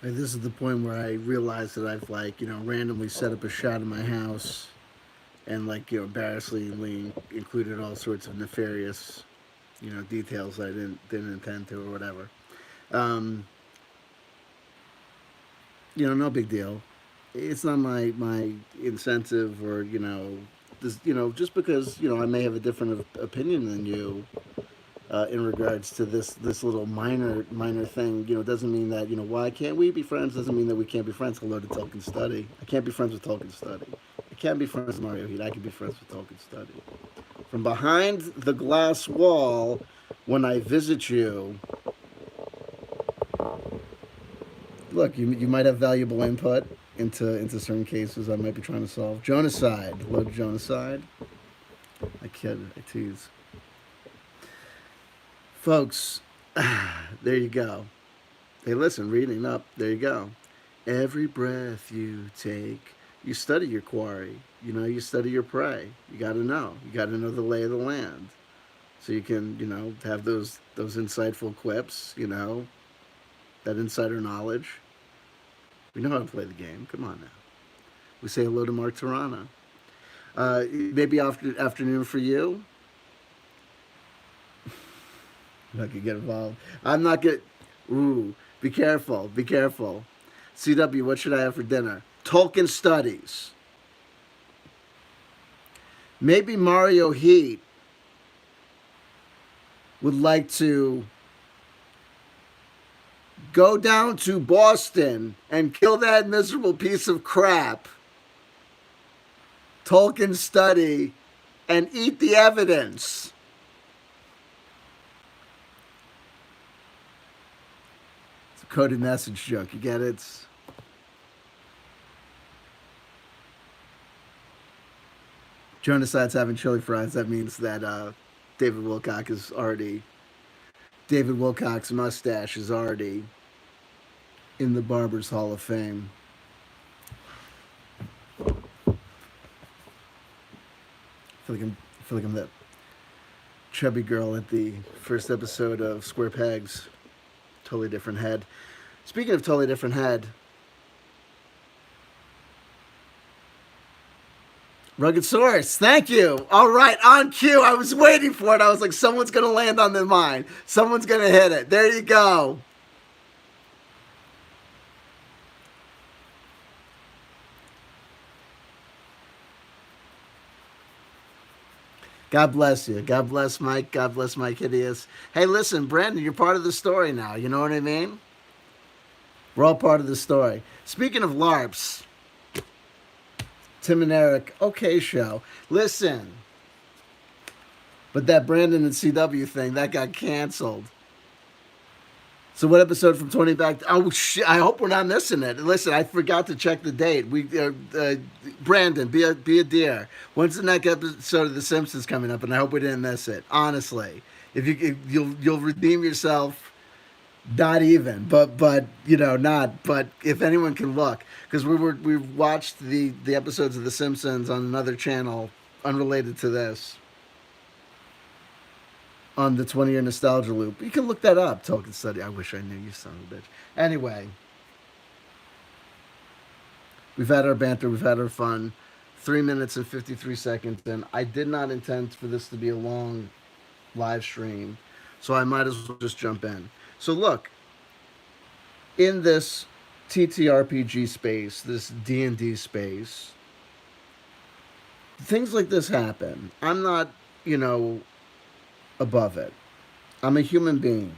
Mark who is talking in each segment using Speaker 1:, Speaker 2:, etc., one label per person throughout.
Speaker 1: And this is the point where I realized that I've like randomly set up a shot in my house and like embarrassingly included all sorts of nefarious details I didn't intend to or whatever. Um, no big deal. It's not my incentive or this, just because I may have a different opinion than you in regards to this little minor thing. Doesn't mean that why can't we be friends? Doesn't mean that we can't be friends. Hello to Talk and Study. I can't be friends with Talk and Study. I can't be friends with Mario Heat. I can be friends with Talk and Study. From behind the glass wall, when I visit you, look, you might have valuable input into certain cases I might be trying to solve. Jonaside, hello to Jonaside. I kid, I tease, folks. There you go. Hey, listen, reading up. There you go. Every breath you take, you study your quarry. You study your prey. You got to know. You got to know the lay of the land, so you can have those insightful quips. That insider knowledge. We know how to play the game. Come on now. We say hello to Mark Tirana. Maybe afternoon for you. I'm not gonna get involved. I'm not gonna. Ooh, be careful. Be careful. CW, what should I have for dinner? Tolkien studies. Maybe Mario Heat would like to go down to Boston and kill that miserable piece of crap. Tolkien study and eat the evidence. It's a coded message joke. You get it? Jonaside's having chili fries. That means that David Wilcock is already. David Wilcock's mustache is already in the Barber's Hall of Fame. I feel like I'm that chubby girl at the first episode of Square Pegs. Totally different head. Speaking of totally different head, Rugged Source, thank you. All right, on cue. I was waiting for it. I was like, someone's going to land on the mine. Someone's going to hit it. There you go. God bless you. God bless Mike. God bless Mike Hideous. Hey, listen, Brandon, you're part of the story now. You know what I mean? We're all part of the story. Speaking of LARPs, Tim and Eric, okay show. Listen, but that Brandon and CW thing, that got canceled. So what episode from 20 back? Oh shit! I hope we're not missing it. Listen, I forgot to check the date. Brandon, be a dear. When's the next episode of The Simpsons coming up? And I hope we didn't miss it. Honestly, if you'll redeem yourself. Not even, but not. But if anyone can look, because we watched the episodes of The Simpsons on another channel unrelated to this on the 20-year nostalgia loop. You can look that up. Tolkien study. I wish I knew, you son of a bitch. Anyway, we've had our banter. We've had our fun. 3 minutes and 53 seconds in. I did not intend for this to be a long live stream, so I might as well just jump in. So look, in this TTRPG space, this D&D space, things like this happen. I'm not, above it. I'm a human being.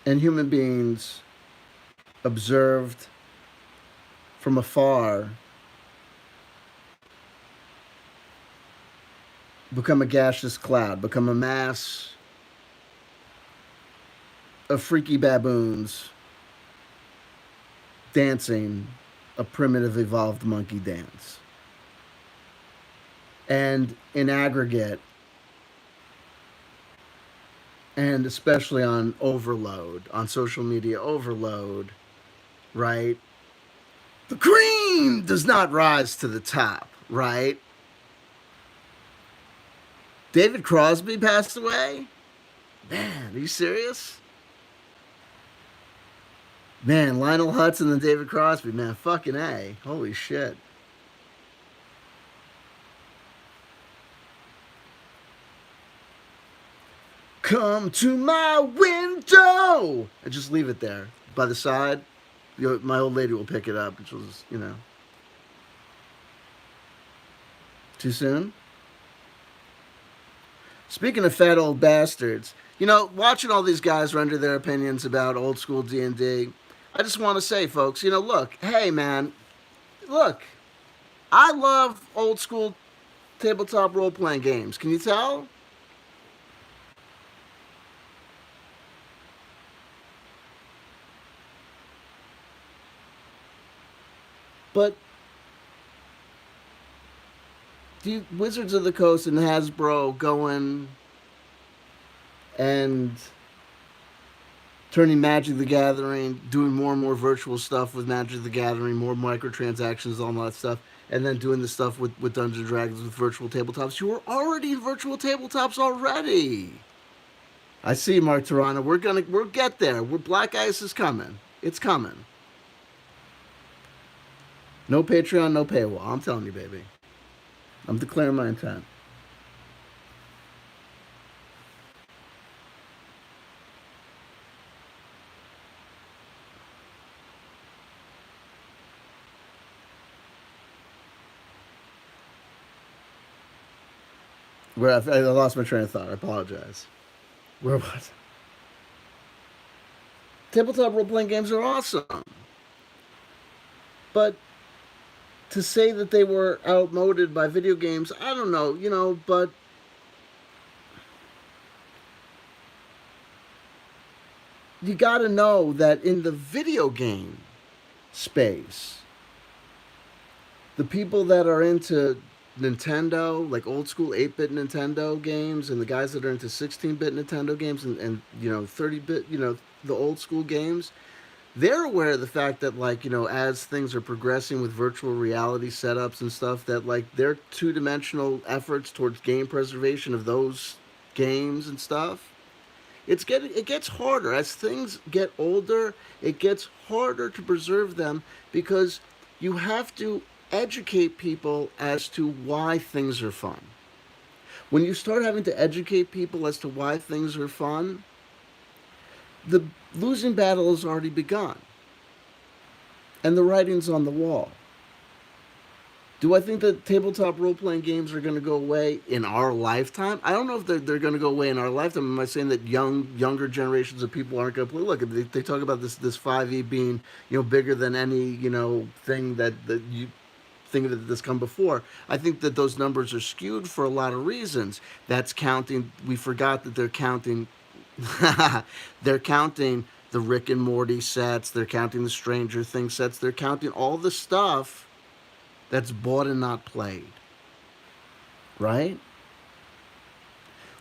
Speaker 1: And human beings observed from afar become a gaseous cloud, become a mass of freaky baboons dancing a primitive evolved monkey dance. And in aggregate, and especially on overload, on social media overload, right? The cream does not rise to the top, right? David Crosby passed away? Man, are you serious? Man, Lionel Hutz and then David Crosby, man, fucking A. Holy shit. Come to my window! And just leave it there by the side. My old lady will pick it up, which was, too soon. Speaking of fat old bastards, watching all these guys render their opinions about old school D&D, I just want to say, folks, look, hey, man, look, I love old school tabletop role playing games. Can you tell? But the Wizards of the Coast and Hasbro going and turning Magic the Gathering, doing more and more virtual stuff with Magic the Gathering, more microtransactions, all that stuff, and then doing the stuff with Dungeons and Dragons with virtual tabletops. You were already in virtual tabletops already. I see, Mark Toronto. We'll get there. Black Ice is coming. It's coming. No Patreon, no paywall. I'm telling you, baby. I'm declaring my intent. Where I lost my train of thought. I apologize. Where was it? Tabletop role playing games are awesome, but to say that they were outmoded by video games, I don't know, but you got to know that in the video game space, the people that are into Nintendo, like old school 8-bit Nintendo games, and the guys that are into 16-bit Nintendo games and 30-bit, the old school games, they're aware of the fact that, like, as things are progressing with virtual reality setups and stuff, that like their two-dimensional efforts towards game preservation of those games and stuff, it gets harder as things get older. It gets harder to preserve them because you have to educate people as to why things are fun. When you start having to educate people as to why things are fun, the losing battle has already begun, and the writing's on the wall. Do I think that tabletop role playing games are going to go away in our lifetime? I don't know if they're going to go away in our lifetime. Am I saying that younger generations of people aren't going to play? Look, they talk about this 5e being bigger than any thing that you think that's come before. I think that those numbers are skewed for a lot of reasons. That's counting. We forgot that they're counting. They're counting the Rick and Morty sets. They're counting the Stranger Things sets. They're counting all the stuff that's bought and not played, right?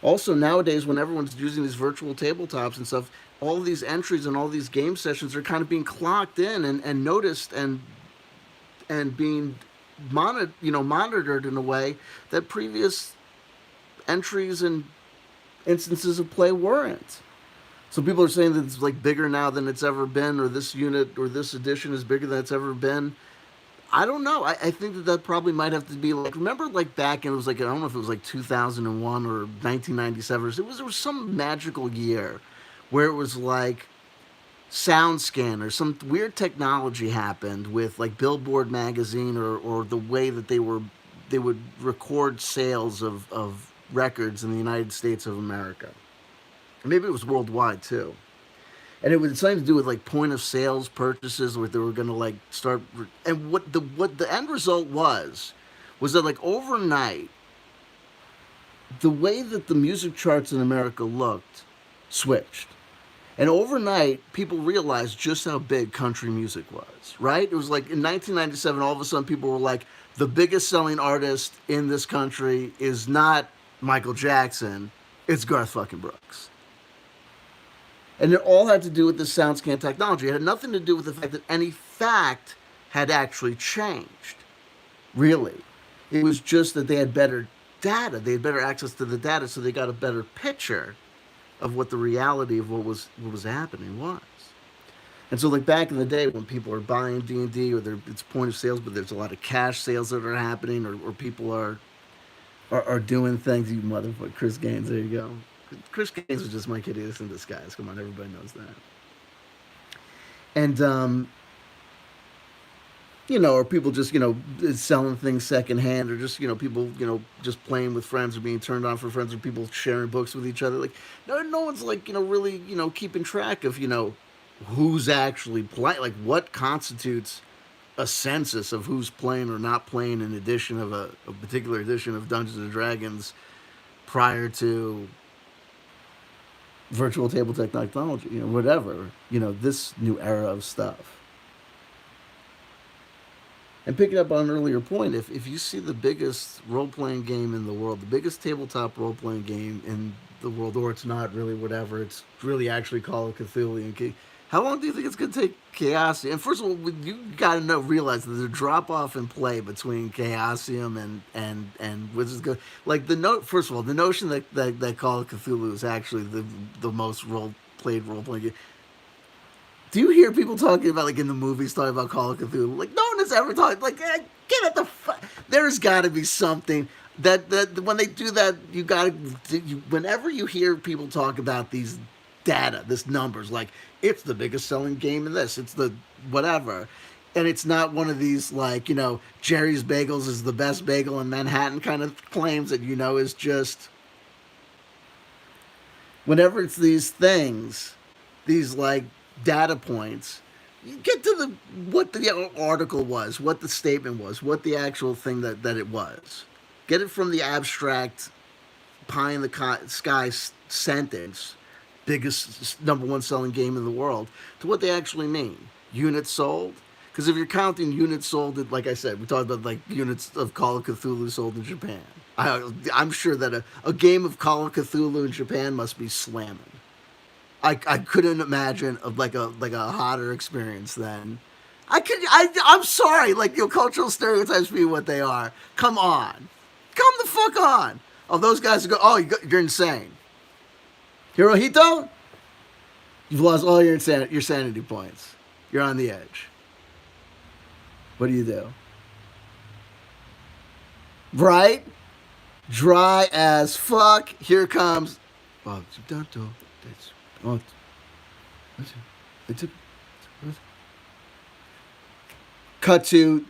Speaker 1: Also, nowadays, when everyone's using these virtual tabletops and stuff, all these entries and all these game sessions are kind of being clocked in and noticed and being monitored in a way that previous entries and instances of play weren't. So people are saying that it's like bigger now than it's ever been, or this unit or this edition is bigger than it's ever been. I don't know. I think that probably might have to be like, remember, like back in, it was like, I don't know if it was like 2001 or 1997. There was some magical year where it was like SoundScan or some weird technology happened with like Billboard magazine, or the way that they would record sales of records in the United States of America. Maybe it was worldwide too. And it was something to do with like point of sales purchases, where they were going to like start. And what the end result was that like overnight, the way that the music charts in America looked switched. And overnight, people realized just how big country music was, right? It was like in 1997, all of a sudden people were like, the biggest selling artist in this country is not Michael Jackson, it's Garth fucking Brooks. And it all had to do with the SoundScan technology. It had nothing to do with the fact that any fact had actually changed, really. It was just that they had better data. They had better access to the data, so they got a better picture of what the reality of what was happening was. And so, like back in the day, when people are buying D&D, or it's point of sales, but there's a lot of cash sales that are happening, or people are doing things. You motherfucker, Chris Gaines. There you go. Chris Gaines was just Mike Hideous in disguise. Come on, everybody knows that. And or people just selling things secondhand, or just people just playing with friends, or being turned on for friends, or people sharing books with each other. Like no one's like really keeping track of who's actually playing, like what constitutes a census of who's playing or not playing an edition of a particular edition of Dungeons and Dragons prior to virtual tabletop technology, whatever, this new era of stuff. And picking up on an earlier point, if you see the biggest role playing game in the world, the biggest tabletop role playing game in the world, or it's not really whatever, it's really actually Call of Cthulhu. And how long do you think it's going to take Chaosium? And first of all, you got to realize that there's a drop off in play between Chaosium and Wizards Go. Like first of all, the notion that Call of Cthulhu is actually the most played role playing game. Do you hear people talking about, like in the movies, talking about Call of Cthulhu? Like no one has ever talked. Like get at the. There's got to be something that when they do that, you got to. Whenever you hear people talk about these data, this numbers, like it's the biggest selling game in this, it's the whatever, and it's not one of these like Jerry's Bagels is the best bagel in Manhattan kind of claims that is just. Whenever it's these things, these like data points, you get to what the article was, what the statement was, what the actual thing that it was. Get it from the abstract pie in the sky sentence, biggest number one selling game in the world, to what they actually mean. Units sold. Because if you're counting units sold, like I said, we talked about like units of Call of Cthulhu sold in Japan. I'm sure that a game of Call of Cthulhu in Japan must be slamming. I couldn't imagine like a hotter experience than I'm sorry, like cultural stereotypes being what they are. Come on, come the fuck on. Oh, those guys go. Oh, you're insane, Hirohito. You've lost all your sanity points. You're on the edge. What do you do? Right? Dry as fuck. Here comes. Cut to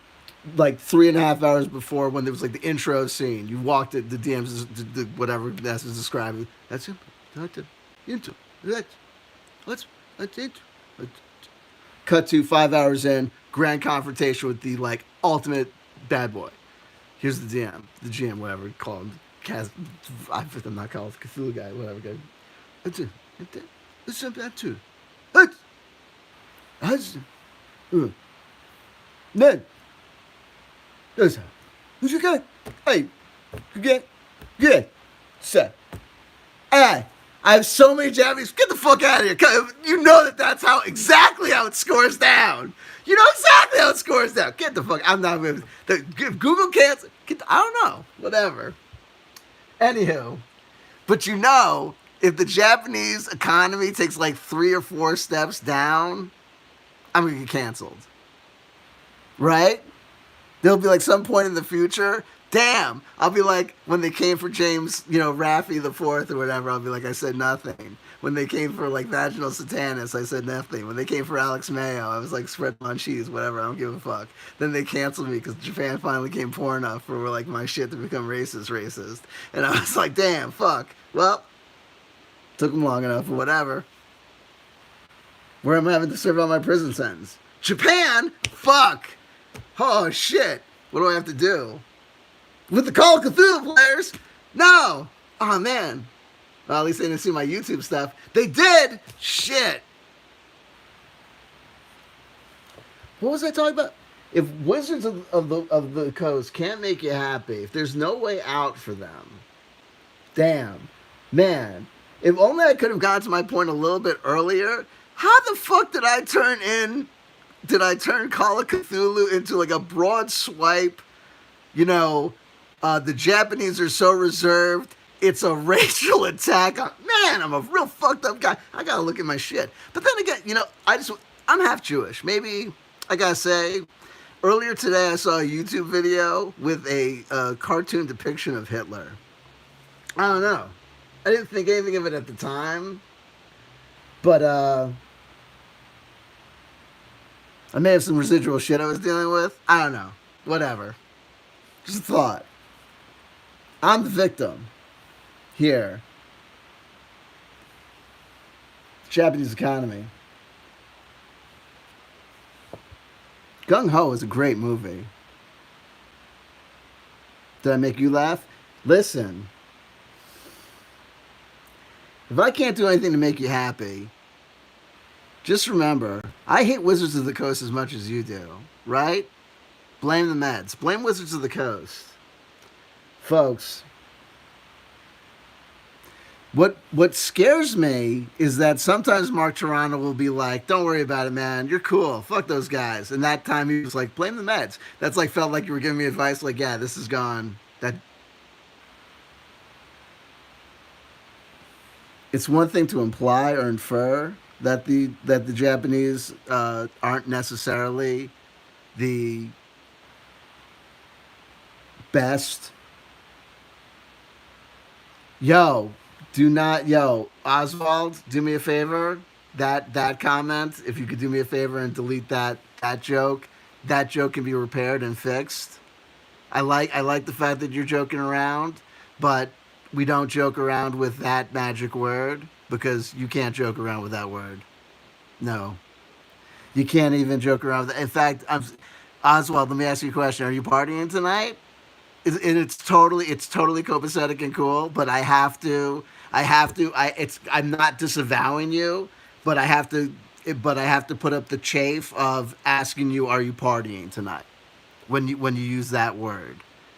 Speaker 1: like 3.5 hours before, when there was like the intro scene. You walked it, the DMs, whatever that's described. That's it. That's it. Into that. That's it. Cut to 5 hours in, grand confrontation with the like ultimate bad boy. Here's the DM, the GM, whatever you call him. I'm not calling the Cthulhu guy, whatever guy. That's it. That's that too. That's Ned. That's how. Who's your guy? Hey, you get, set. Hey, I have so many Japanese. Get the fuck out of here. You know that's exactly how it scores down. You know exactly how it scores down. Get the fuck. I'm not with. If Google can't. I don't know. Whatever. Anywho, but if the Japanese economy takes like 3 or 4 steps down, I'm gonna get canceled. Right? There'll be like some point in the future. Damn, I'll be like, when they came for James, Raffi the Fourth or whatever, I'll be like, I said nothing. When they came for like Vaginal Satanus, I said nothing. When they came for Alex Mayo, I was like, spread on cheese, whatever, I don't give a fuck. Then they canceled me because Japan finally came poor enough for like my shit to become racist. And I was like, damn, fuck. Well, took them long enough or whatever. Where am I having to serve out my prison sentence? Japan? Fuck. Oh shit. What do I have to do? With the Call of Cthulhu players? No. Oh man. Well, at least they didn't see my YouTube stuff. They did. Shit. What was I talking about? If Wizards of the Coast can't make you happy, if there's no way out for them, damn, man. If only I could have gotten to my point a little bit earlier. How the fuck did I turn Call of Cthulhu into like a broad swipe? The Japanese are so reserved. It's a racial attack. Man, I'm a real fucked up guy. I gotta look at my shit. But then again, I'm half Jewish. Maybe I gotta say, earlier today I saw a YouTube video with a cartoon depiction of Hitler. I don't know. I didn't think anything of it at the time, but I may have some residual shit I was dealing with. I don't know. Whatever. Just a thought. I'm the victim here. Japanese economy. Gung Ho is a great movie. Did I make you laugh? Listen, if I can't do anything to make you happy, just remember, I hate Wizards of the Coast as much as you do, right? Blame the Mets. Blame Wizards of the Coast. Folks, what scares me is that sometimes Mark Toronto will be like, "Don't worry about it, man. You're cool. Fuck those guys." And that time he was like, "Blame the Mets." That's like felt like you were giving me advice. Like, yeah, this is gone. That it's one thing to imply or infer that the Japanese aren't necessarily the best. Yo, do not, yo, Oswald, do me a favor. That comment, if you could do me a favor and delete that joke, that joke can be repaired and fixed. I like the fact that you're joking around, but we don't joke around with that magic word because you can't joke around with that word. No, you can't even joke around with it. In fact, Oswald. Let me ask you a question. Are you partying tonight? It's totally copacetic and cool, but I'm not disavowing you, but I have to put up the chafe of asking you, are you partying tonight? When you use that word,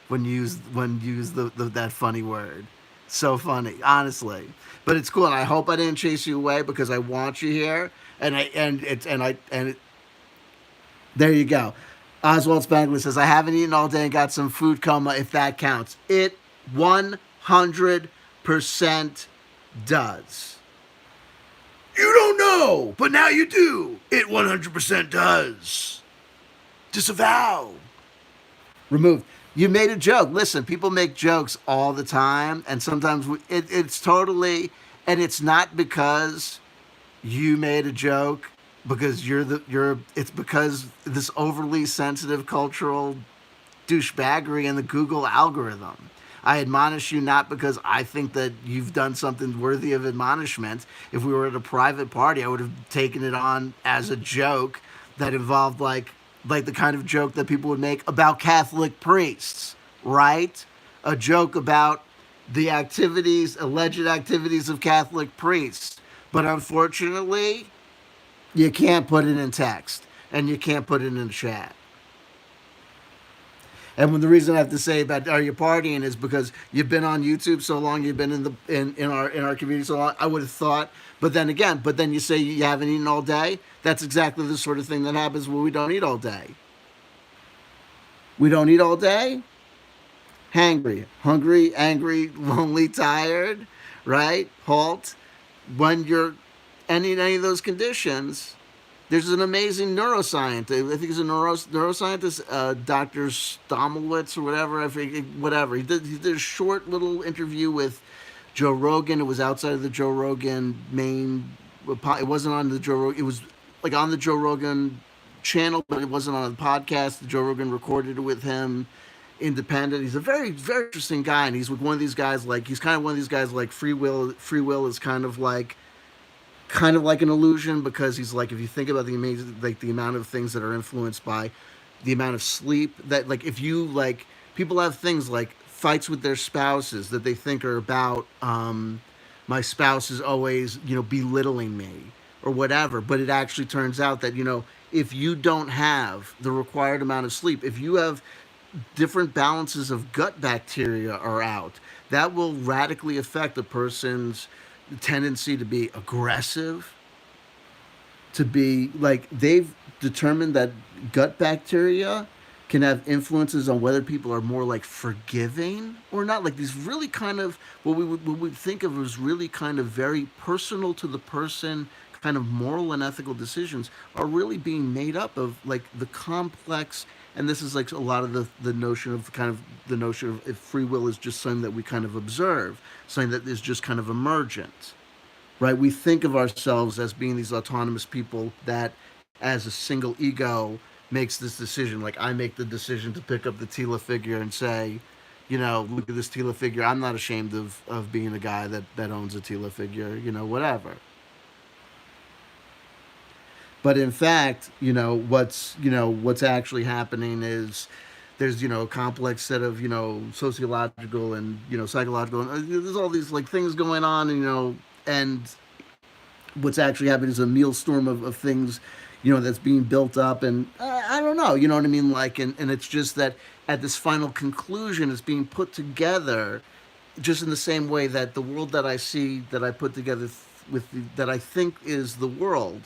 Speaker 1: when you use that funny word, so funny, honestly. But it's cool, and I hope I didn't chase you away because I want you here, and I and it's and it, there you go. Oswald Spangler says, I haven't eaten all day and got some food coma, if that counts. It 100% does. You don't know, but now you do. It 100% does. Disavow. Removed. You made a joke. Listen, people make jokes all the time, and sometimes it's totally, and it's not because you made a joke because it's because this overly sensitive cultural douchebaggery in the Google algorithm. I admonish you not because I think that you've done something worthy of admonishment. If we were at a private party, I would have taken it on as a joke that involved like the kind of joke that people would make about Catholic priests, right? A joke about the alleged activities of Catholic priests. But unfortunately, you can't put it in text and you can't put it in chat. And when the reason I have to say about are you partying is because you've been on YouTube so long, you've been in our community so long. I would have thought, but then you say you haven't eaten all day. That's exactly the sort of thing that happens when we don't eat all day. We don't eat all day. Hungry, angry, lonely, tired, right? Halt. When you're in any of those conditions, there's an amazing neuroscientist. I think he's a neuroscientist, Dr. Stomowitz or whatever. I forget, whatever. He did a short little interview with Joe Rogan. It was outside of the Joe Rogan main. It wasn't on the Joe Rogan. It was like on the Joe Rogan channel, but it wasn't on the podcast. Joe Rogan recorded it with him, independent. He's a very, very interesting guy, and he's with one of these guys. Like he's kind of one of these guys. Like free will. Free will is kind of like an illusion because he's like if you think about the amount of things that are influenced by the amount of sleep that like if you like people have things like fights with their spouses that they think are about my spouse is always belittling me or whatever, but it actually turns out that if you don't have the required amount of sleep, if you have different balances of gut bacteria are out, that will radically affect a person's tendency to be aggressive, to be like they've determined that gut bacteria can have influences on whether people are more like forgiving or not. Like these really kind of what we would think of as really kind of very personal to the person kind of moral and ethical decisions are really being made up of like the complex, and this is like a lot of the notion of kind of the notion of if free will is just something that we kind of observe, something that is just kind of emergent, right? We think of ourselves as being these autonomous people that, as a single ego, makes this decision. Like I make the decision to pick up the Tila figure and say, look at this Tila figure. I'm not ashamed of being a guy that owns a Tila figure, whatever. But in fact, what's actually happening is there's a complex set of sociological and psychological and there's all these like things going on, and what's actually happening is a maelstrom of things, that's being built up, and I don't know, you know what I mean, like, and it's just that at this final conclusion, it's being put together, just in the same way that the world that I see, that I put together that I think is the world,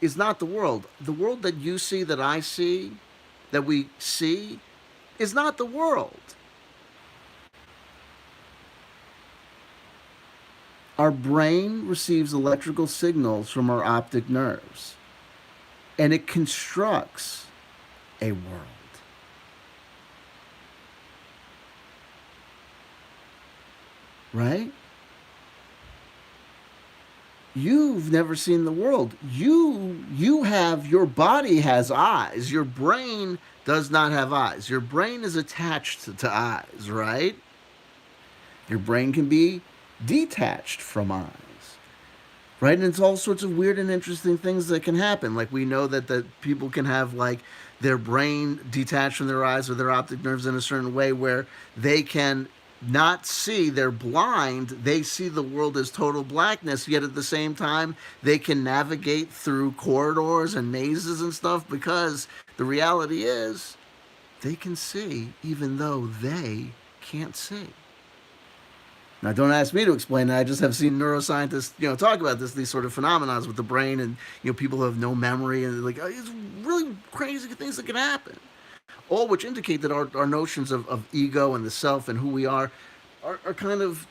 Speaker 1: is not the world. The world that you see, that I see, that we see, is not the world. Our brain receives electrical signals from our optic nerves, and it constructs a world. Right? You've never seen the world. Your body has eyes. Your brain does not have eyes. Your brain is attached to eyes, right? Your brain can be detached from eyes, right? And it's all sorts of weird and interesting things that can happen. Like we know that people can have like their brain detached from their eyes or their optic nerves in a certain way where they can not see, they're blind, they see the world as total blackness, yet at the same time they can navigate through corridors and mazes and stuff, because the reality is they can see even though they can't see. Now, don't ask me to explain that. I just have seen neuroscientists, talk about these sort of phenomena with the brain, and people who have no memory, and like it's really crazy things that can happen. All which indicate that our notions of ego and the self and who we are kind of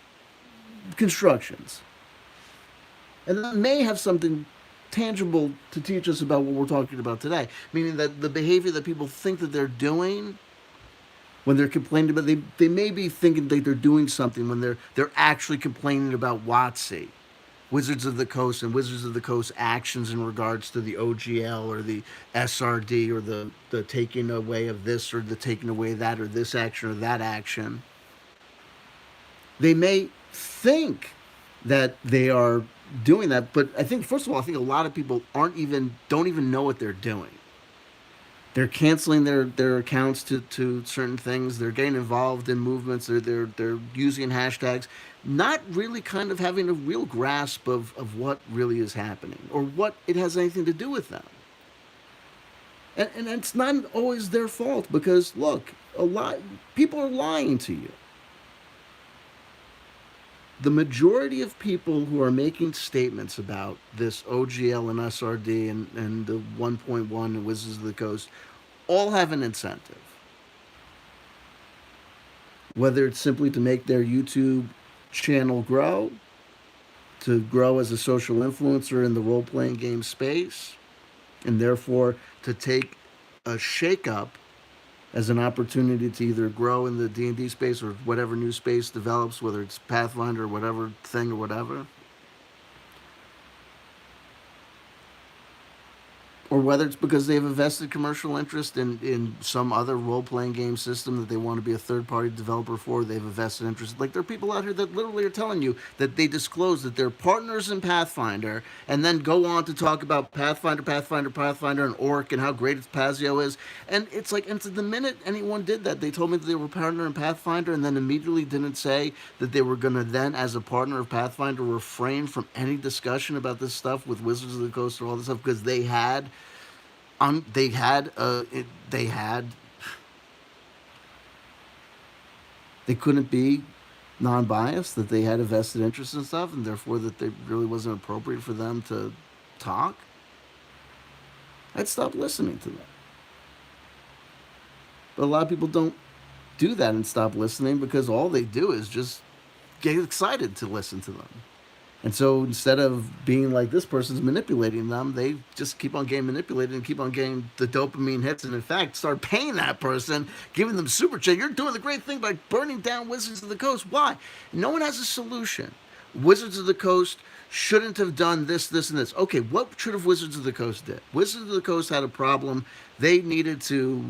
Speaker 1: constructions, and that may have something tangible to teach us about what we're talking about today. Meaning that the behavior that people think that they're doing when they're complaining about, they may be thinking that they're doing something when they're actually complaining about WotC, Wizards of the Coast, and Wizards of the Coast actions in regards to the OGL or the SRD, or the taking away of this or the taking away of that, or this action or that action. They may think that they are doing that, but I think, first of all, I think a lot of people don't even know what they're doing. They're canceling their accounts to certain things. They're getting involved in movements. They're using hashtags, not really kind of having a real grasp of what really is happening or what it has anything to do with them. And it's not always their fault, because look, a lot people are lying to you. The majority of people who are making statements about this OGL and SRD and the 1.1 and Wizards of the Coast all have an incentive. Whether it's simply to make their YouTube channel grow, to grow as a social influencer in the role playing game space, and therefore to take a shakeup as an opportunity to either grow in the D&D space or whatever new space develops, whether it's Pathfinder or whatever thing or whatever. Or whether it's because they have a vested commercial interest in some other role-playing game system that they want to be a third-party developer for. They have a vested interest. Like, there are people out here that literally are telling you that they disclose that they're partners in Pathfinder, and then go on to talk about Pathfinder, and Orc, and how great its Pazio is. And it's like, and the minute anyone did that, they told me that they were a partner in Pathfinder, and then immediately didn't say that they were going to then, as a partner of Pathfinder, refrain from any discussion about this stuff with Wizards of the Coast or all this stuff, because they had they couldn't be non-biased, that they had a vested interest in stuff, and therefore that it really wasn't appropriate for them to talk. I'd stop listening to them. But a lot of people don't do that and stop listening, because all they do is just get excited to listen to them. And so instead of being like this person's manipulating them, they just keep on getting manipulated and keep on getting the dopamine hits. And in fact, start paying that person, giving them super chat. You're doing the great thing by burning down Wizards of the Coast. Why? No one has a solution. Wizards of the Coast shouldn't have done this, this, and this. Okay, what should have Wizards of the Coast did? Wizards of the Coast had a problem. They needed to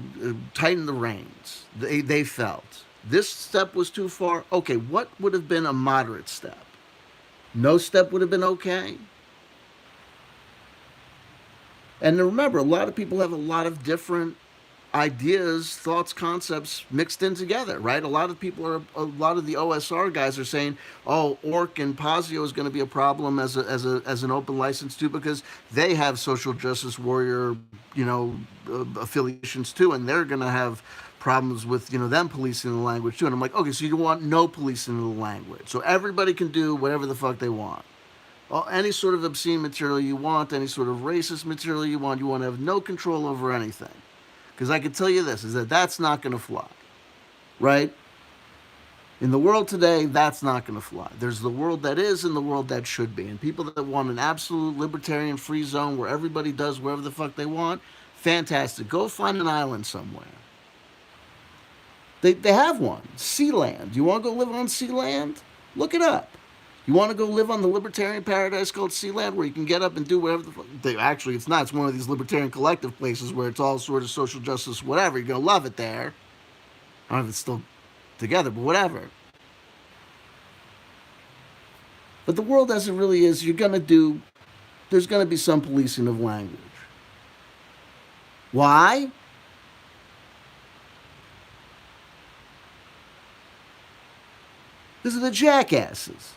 Speaker 1: tighten the reins. They felt this step was too far. Okay, what would have been a moderate step? No step would have been okay. And remember, a lot of people have a lot of different ideas, thoughts, concepts mixed in together, right? A lot of the OSR guys are saying, "Oh, Orc and Pazio is going to be a problem as an open license too, because they have social justice warrior, affiliations too, and they're going to have problems with them policing the language too." And I'm like, okay, so you want no policing of the language, so everybody can do whatever the fuck they want. Well, any sort of obscene material you want, any sort of racist material you want to have no control over anything. Because I can tell you this, is that that's not going to fly, right? In the world today, that's not going to fly. There's the world that is and the world that should be. And people that want an absolute libertarian free zone where everybody does whatever the fuck they want, fantastic. Go find an island somewhere. They have one, Sealand. You want to go live on Sealand? Look it up. You want to go live on the libertarian paradise called Sealand, where you can get up and do whatever the fuck? Actually, it's not. It's one of these libertarian collective places where it's all sort of social justice, whatever. You're going to love it there. I don't know if it's still together, but whatever. But the world as it really is, there's going to be some policing of language. Why? Because of the jackasses.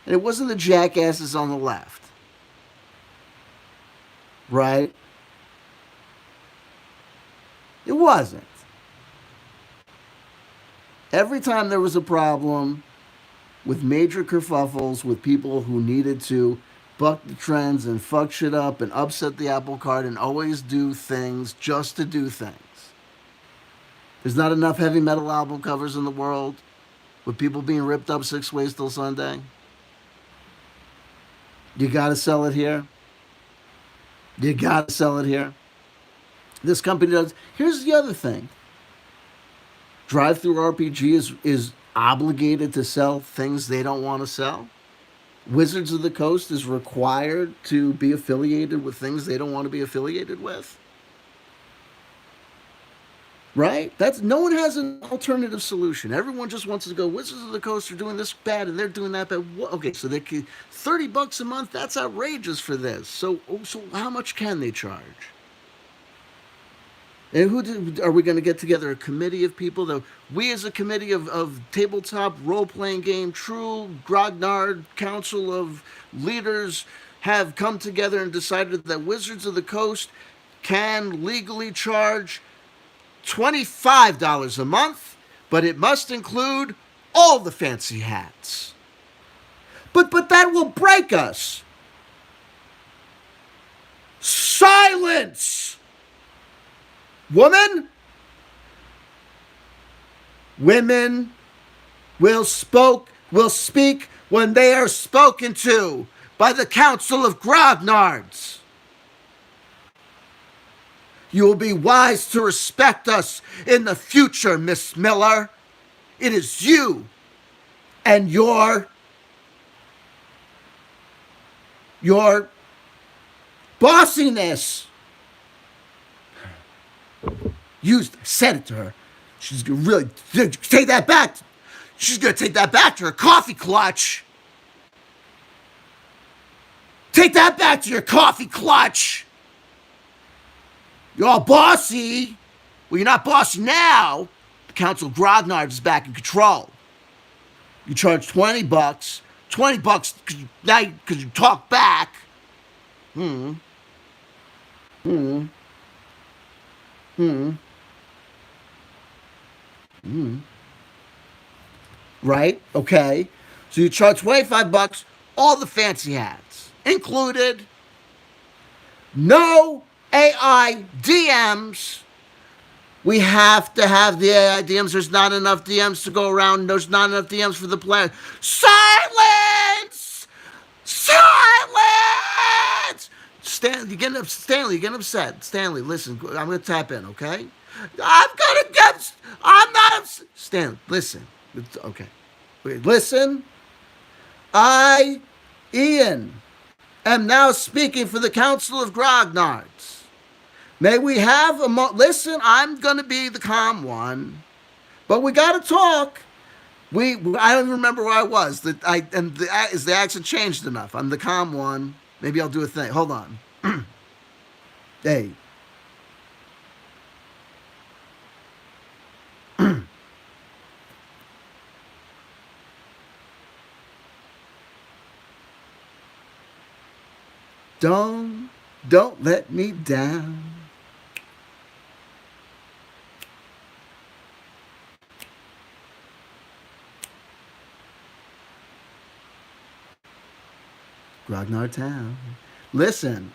Speaker 1: And it wasn't the jackasses on the left. Right? It wasn't. Every time there was a problem with major kerfuffles with people who needed to buck the trends and fuck shit up and upset the apple cart and always do things just to do things. There's not enough heavy metal album covers in the world with people being ripped up 6 ways till Sunday. You gotta sell it here. You gotta sell it here. This company does. Here's the other thing. Drive-through RPG is obligated to sell things they don't want to sell. Wizards of the Coast is required to be affiliated with things they don't want to be affiliated with. Right? No one has an alternative solution. Everyone just wants to go, Wizards of the Coast are doing this bad and they're doing that bad. Okay, so they can $30 a month, that's outrageous for this. So how much can they charge? And are we going to get together a committee of people that we as a committee of tabletop role-playing game, true grognard council of leaders have come together and decided that Wizards of the Coast can legally charge $25 a month, but it must include all the fancy hats. But that will break us. Silence! Women will speak when they are spoken to by the Council of Grognards. You will be wise to respect us in the future, Miss Miller. It is you and your bossiness. Said it to her. She's gonna really take that back. She's gonna take that back to her coffee clutch. Take that back to your coffee clutch. You're all bossy. Well, you're not bossy now. The Council of Grognard is back in control. You charge $20. $20 because you talk back. Right? Okay. So you charge $25, all the fancy hats included. No AI DMs. We have to have the AI DMs. There's not enough DMs to go around. There's not enough DMs for the player. Silence! Silence! Stanley, you're getting upset. Stanley, listen, I'm going to tap in, okay? I'm not upset. Stanley, listen. Okay. Wait, listen. I, Ian, am now speaking for the Council of Grognards. May we have listen, I'm going to be the calm one, but we got to talk. I don't even remember where I was. Is the accent changed enough? I'm the calm one. Maybe I'll do a thing. Hold on. Hey. Don't let me down. Grognard Town. Listen.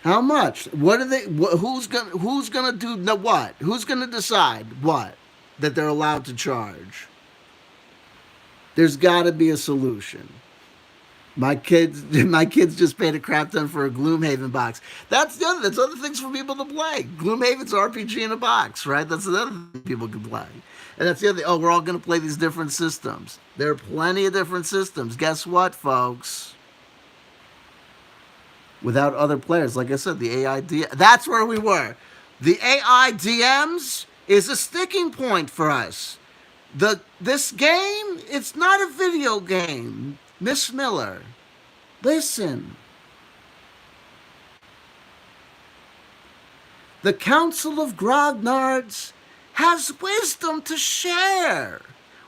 Speaker 1: How much? What are they? Who's gonna do what? Who's gonna decide what that they're allowed to charge? There's got to be a solution. My kids just paid a crap ton for a Gloomhaven box. That's other things for people to play. Gloomhaven's RPG in a box, right? That's the other thing people can play. And that's the other thing. Oh, we're all going to play these different systems. There are plenty of different systems. Guess what, folks? Without other players, like I said, the AI that's where we were. The AI DMs is a sticking point for us. This game, it's not a video game. Miss Miller, listen. The Council of Grognards has wisdom to share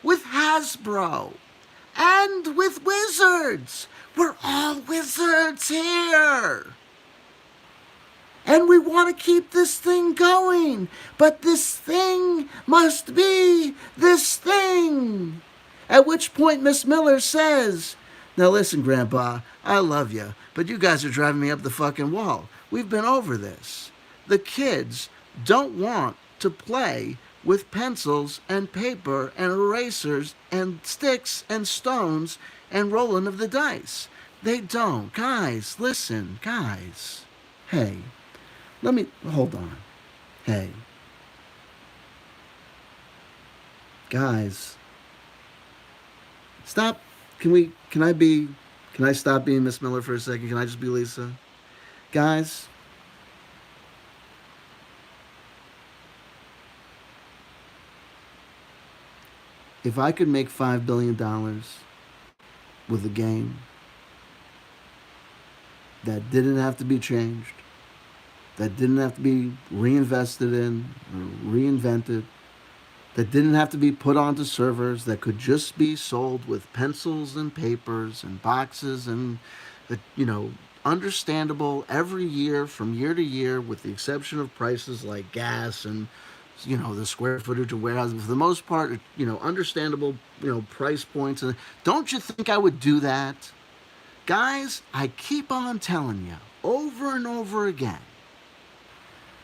Speaker 1: with Hasbro and with wizards. We're all wizards here. And we want to keep this thing going. But this thing must be this thing. At which point Miss Miller says, now listen, Grandpa, I love you, but you guys are driving me up the fucking wall. We've been over this. The kids don't want to play with pencils and paper and erasers and sticks and stones and rolling of the dice. They don't. Guys, listen, guys. Hey, hold on. Hey. Guys. Stop. Can I stop being Miss Miller for a second? Can I just be Lisa? Guys. If I could make $5 billion with a game that didn't have to be changed, that didn't have to be reinvested in or reinvented, that didn't have to be put onto servers, that could just be sold with pencils and papers and boxes and, understandable every year from year to year, with the exception of prices like gas and, the square footage of warehousing. For the most part, understandable, price points. And don't you think I would do that? Guys, I keep on telling you over and over again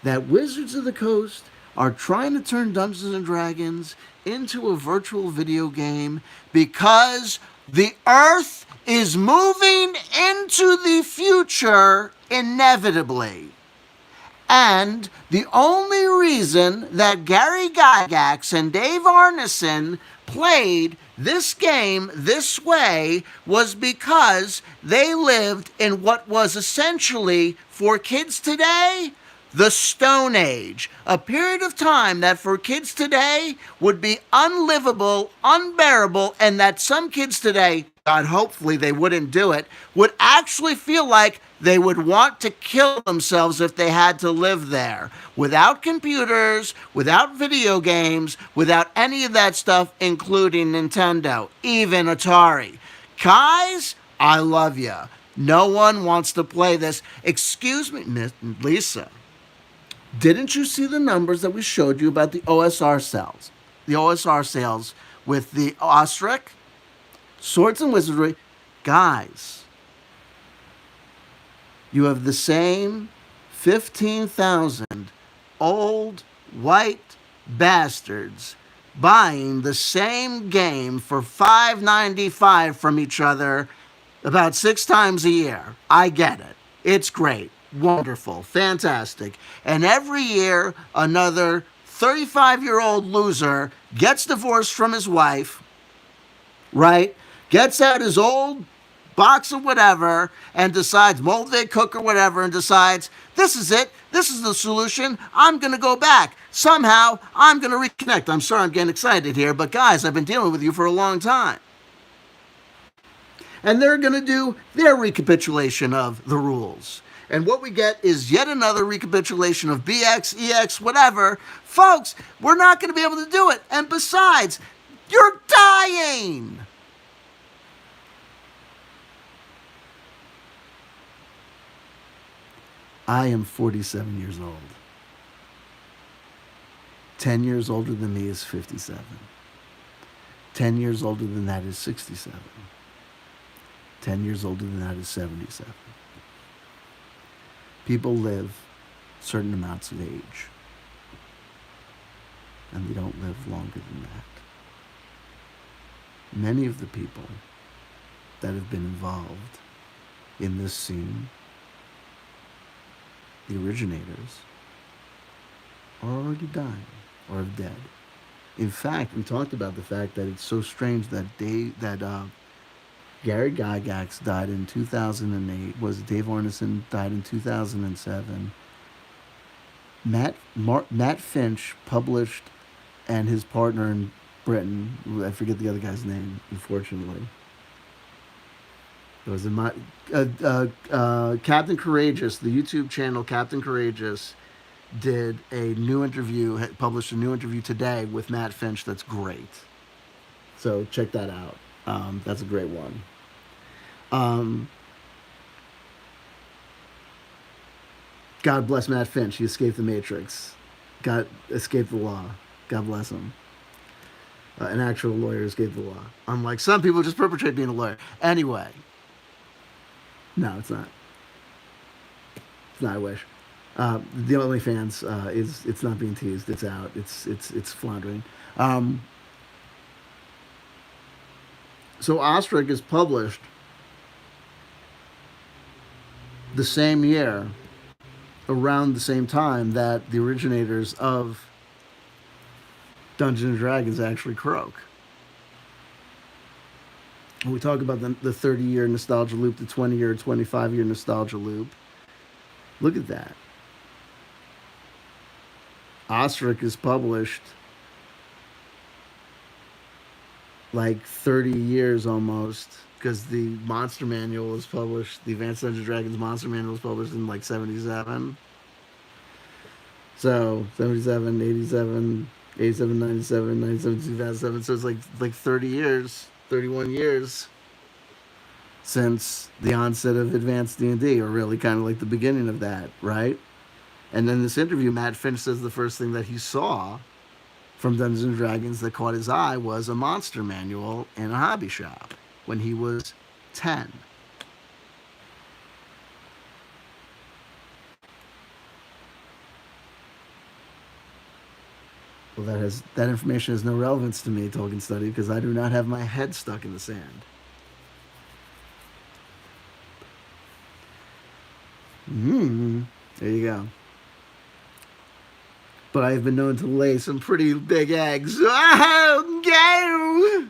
Speaker 1: that Wizards of the Coast are trying to turn Dungeons and Dragons into a virtual video game because the Earth is moving into the future inevitably. And the only reason that Gary Gygax and Dave Arneson played this game this way was because they lived in what was essentially, for kids today, the Stone Age, a period of time that for kids today would be unlivable, unbearable, and that some kids today, God, hopefully they wouldn't do it, would actually feel like they would want to kill themselves if they had to live there. Without computers, without video games, without any of that stuff, including Nintendo, even Atari. Guys, I love you. No one wants to play this. Excuse me, Miss Lisa. Didn't you see the numbers that we showed you about the OSR sales? The OSR sales with the Ostrich, Swords and Wizardry. Guys, you have the same 15,000 old white bastards buying the same game for $5.95 from each other about 6 times a year. I get it. It's great. Wonderful. Fantastic. And every year, another 35-year-old loser gets divorced from his wife, right? Gets out his old box of whatever and decides, molded cook or whatever, and decides, this is it. This is the solution. I'm going to go back. Somehow, I'm going to reconnect. I'm sorry I'm getting excited here, but guys, I've been dealing with you for a long time. And they're going to do their recapitulation of the rules. And what we get is yet another recapitulation of BX, EX, whatever. Folks, we're not going to be able to do it. And besides, you're dying. I am 47 years old. 10 years older than me is 57. 10 years older than that is 67. 10 years older than that is 77. People live certain amounts of age, and they don't live longer than that. Many of the people that have been involved in this scene, the originators, are already dying or are dead. In fact, we talked about the fact that it's so strange that Gary Gygax died in 2008. Dave Arneson died in 2007. Matt Finch published, and his partner in Britain, I forget the other guy's name, unfortunately. It was Captain Courageous, the YouTube channel Captain Courageous, did a new interview, published a new interview today with Matt Finch that's great. So check that out. That's a great one. God bless Matt Finch. He escaped the Matrix. Escaped the law. God bless him. An actual lawyer escaped the law. Unlike some people just perpetrate being a lawyer. Anyway. No, it's not. It's not, I wish. The OnlyFans it's not being teased. It's out. It's floundering. So Ostrich is published the same year, around the same time that the originators of Dungeons & Dragons actually croak. When we talk about the 30-year nostalgia loop, the 20-year, 25-year nostalgia loop, look at that. Ostrich is published like 30 years almost, because the Monster Manual was published, the Advanced Dungeons & Dragons Monster Manual was published in like 77. So 77, 87, 87, 97, 97, 2007. So it's like 30 years, 31 years since the onset of Advanced D&D, or really kind of like the beginning of that, right? And then this interview, Matt Finch says the first thing that he saw from Dungeons & Dragons that caught his eye was a monster manual in a hobby shop when he was 10. Well, that information has no relevance to me, Tolkien Study, because I do not have my head stuck in the sand. There you go. But I've been known to lay some pretty big eggs. Oh, go!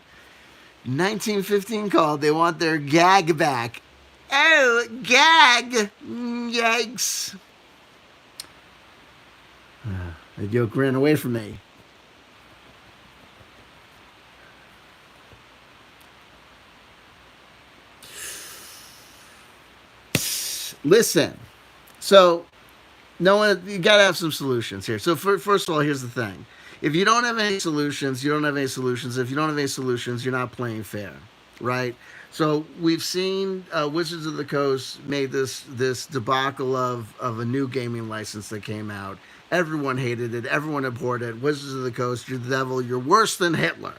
Speaker 1: 1915 called. They want their gag back. Oh, gag! Yikes. That yoke ran away from me. Listen. So, you gotta have some solutions here. So, first of all, here's the thing. If you don't have any solutions, you don't have any solutions. If you don't have any solutions, you're not playing fair, right? So we've seen Wizards of the Coast made this debacle of a new gaming license that came out. Everyone hated it. Everyone abhorred it. Wizards of the Coast, you're the devil. You're worse than Hitler.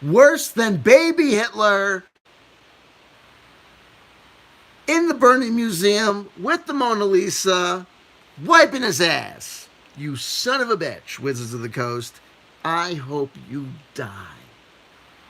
Speaker 1: Worse than baby Hitler in the Burning Museum with the Mona Lisa, wiping his ass. You son of a bitch, Wizards of the Coast. I hope you die.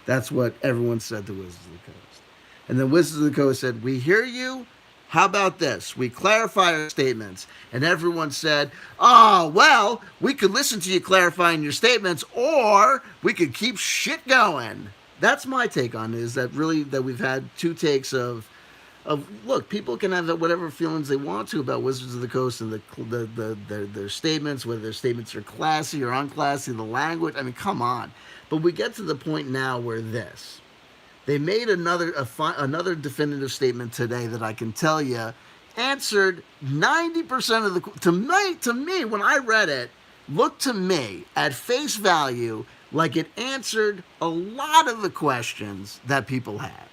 Speaker 1: That's what everyone said to Wizards of the Coast. And then Wizards of the Coast said, we hear you. How about this? We clarify our statements. And everyone said, oh, well, we could listen to you clarifying your statements, or we could keep shit going. That's my take on it, is that really that we've had two takes of look, people can have whatever feelings they want to about Wizards of the Coast and their statements, whether their statements are classy or unclassy, the language. I mean, come on. But we get to the point now where they made another definitive statement today that I can tell you answered 90% of the to me when I read it, looked to me at face value like it answered a lot of the questions that people had.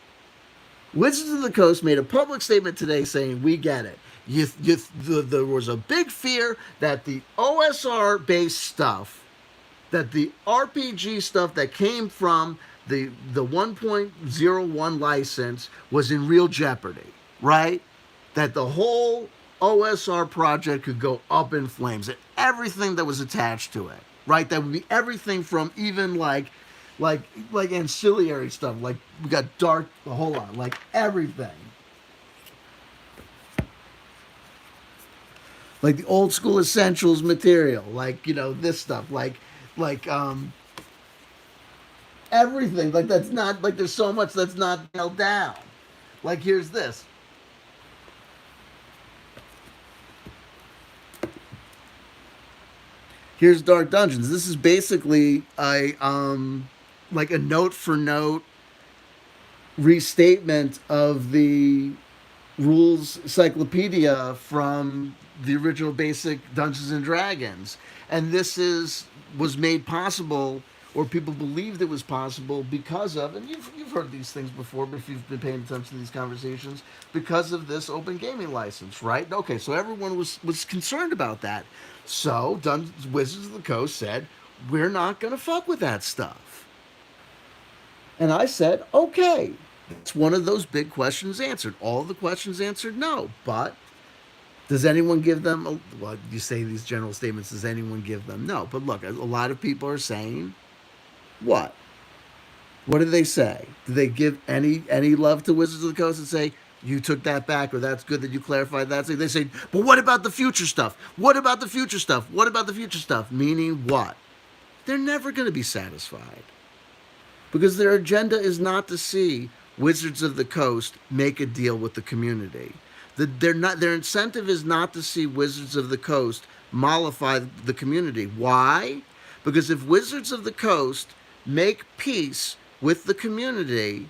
Speaker 1: Wizards of the Coast made a public statement today saying, we get it. There was a big fear that the OSR-based stuff, that the RPG stuff that came from the 1.01 license was in real jeopardy, right? That the whole OSR project could go up in flames, and everything that was attached to it, right? That would be everything from even like ancillary stuff, like we got dark, hold on, like everything. Like the old school essentials material, like, this stuff, like everything, like that's not, like there's so much that's not nailed down. Like here's this. Here's Dark Dungeons. This is basically like a note for note restatement of the rules encyclopedia from the original basic Dungeons and Dragons. And this was made possible, or people believed it was possible because of, and you've heard these things before, but if you've been paying attention to these conversations, because of this open gaming license, right? Okay, so everyone was concerned about that. So Wizards of the Coast said, we're not going to fuck with that stuff. And I said, okay, it's one of those big questions answered. All the questions answered no, but does anyone give them, well, you say these general statements, does anyone give them? No, but look, a lot of people are saying, what? What do they say? Do they give any love to Wizards of the Coast and say, you took that back, or that's good that you clarified that? So they say, but what about the future stuff? What about the future stuff? What about the future stuff? Meaning what? They're never going to be satisfied. Because their agenda is not to see Wizards of the Coast make a deal with the community. Their incentive is not to see Wizards of the Coast mollify the community. Why? Because if Wizards of the Coast make peace with the community,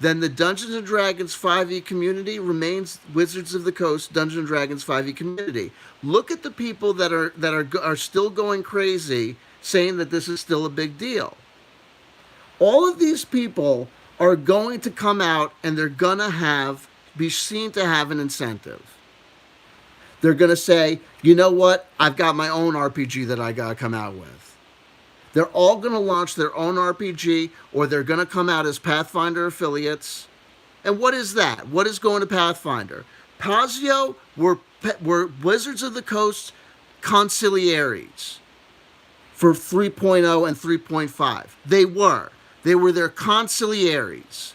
Speaker 1: then the Dungeons and Dragons 5e community remains Wizards of the Coast Dungeons and Dragons 5e community. Look at the people that are still going crazy saying that this is still a big deal. All of these people are going to come out and they're going to be seen to have an incentive. They're going to say, you know what? I've got my own RPG that I got to come out with. They're all going to launch their own RPG, or they're going to come out as Pathfinder affiliates. And what is that? What is going to Pathfinder? Pazio were Wizards of the Coast conciliaries for 3.0 and 3.5. They were their conciliaries.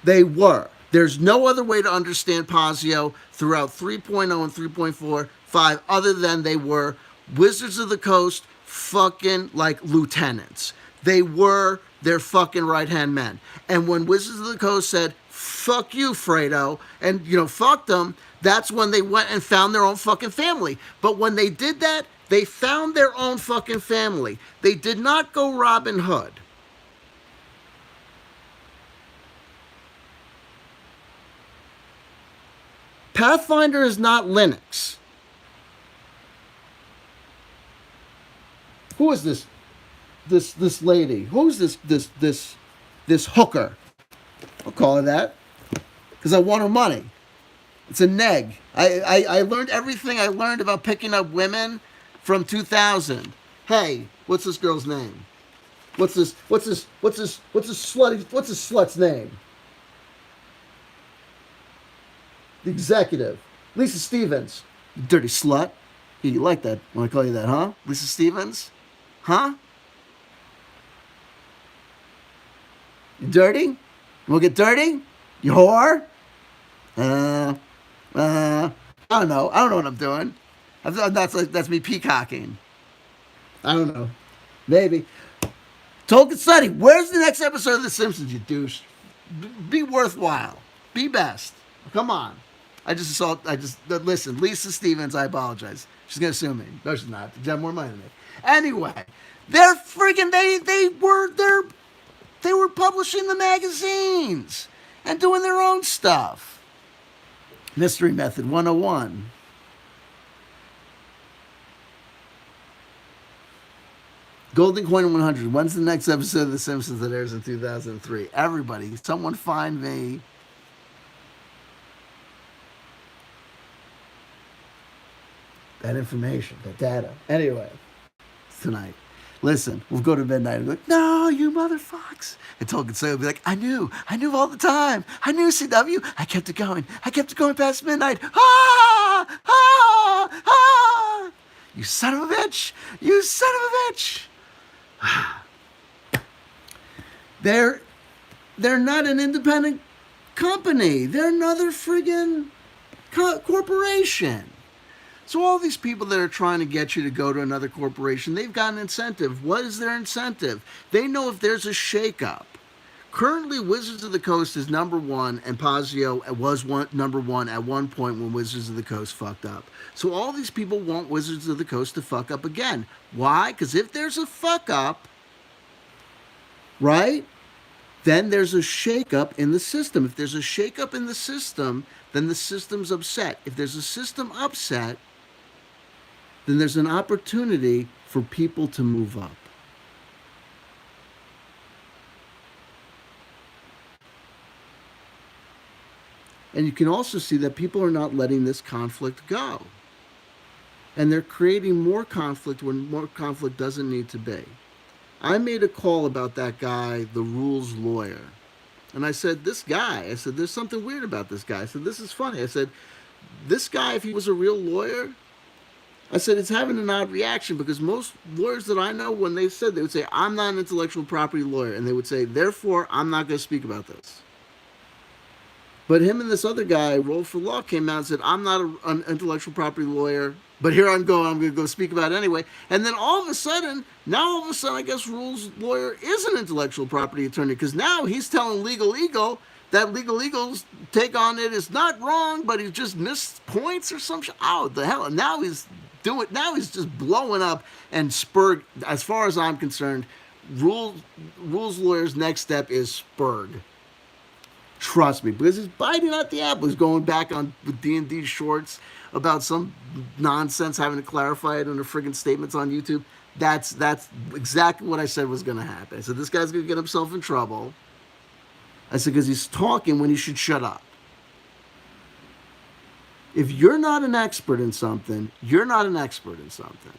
Speaker 1: They were. There's no other way to understand Pazio throughout 3.0 and 3.45 other than they were Wizards of the Coast fucking like lieutenants. They were their fucking right-hand men. And when Wizards of the Coast said, fuck you, Fredo, and, fuck them, that's when they went and found their own fucking family. But when they did that, they found their own fucking family. They did not go Robin Hood. Pathfinder is not Linux. Who is this lady? Who's this hooker? I'll call her that because I want her money. It's a neg. I learned everything I learned about picking up women from 2000. Hey, what's this girl's name? What's this slut's name? The executive, Lisa Stevens. You dirty slut. You like that when I call you that, huh? Lisa Stevens? Huh? You dirty? You want to get dirty? You whore? Uh, I don't know. I don't know what I'm doing. I thought that's me peacocking. I don't know. Maybe. Tolkien Sonny, where's the next episode of The Simpsons, you douche? Be worthwhile. Be best. Come on. Listen, Lisa Stevens, I apologize. She's going to sue me. No, she's not. She's got more money than me. Anyway, they're freaking, they were publishing the magazines and doing their own stuff. Mystery Method 101. Golden Coin 100. When's the next episode of The Simpsons that airs in 2003? Everybody, someone find me that information, that data. Anyway, tonight. Listen, we'll go to midnight and be like, no, you motherfucks. And Tolkien Sonny will be like, I knew all the time. I knew, CW. I kept it going past midnight. Ah! Ah! Ah! You son of a bitch. You son of a bitch. They're not an independent company. They're another friggin' corporation. So all these people that are trying to get you to go to another corporation, they've got an incentive. What is their incentive? They know if there's a shakeup. Currently, Wizards of the Coast is number one, and Pazio was number one at one point when Wizards of the Coast fucked up. So all these people want Wizards of the Coast to fuck up again. Why? Because if there's a fuck up, right, then there's a shakeup in the system. If there's a shakeup in the system, then the system's upset. If there's a system upset, then there's an opportunity for people to move up. And you can also see that people are not letting this conflict go. And they're creating more conflict when more conflict doesn't need to be. I made a call about that guy, the rules lawyer. And I said, there's something weird about this guy. I said, this is funny. I said, this guy, if he was a real lawyer, I said, it's having an odd reaction because most lawyers that I know, when they would say, I'm not an intellectual property lawyer. And they would say, therefore, I'm not going to speak about this. But him and this other guy, Roll for Law, came out and said, I'm not an intellectual property lawyer, but here I'm going to go speak about it anyway. And then all of a sudden, I guess Rule's lawyer is an intellectual property attorney because now he's telling Legal Eagle that Legal Eagle's take on it is not wrong, but he just missed points or some shit. Oh, the hell. And now he's just blowing up and Spurg, as far as I'm concerned, Rule's lawyer's next step is Spurg. Trust me, because he's biting at the apple. He's going back on with D&D shorts about some nonsense, having to clarify it in the friggin' statements on YouTube. That's exactly what I said was going to happen. I said, this guy's going to get himself in trouble. I said, because he's talking when he should shut up. If you're not an expert in something, you're not an expert in something.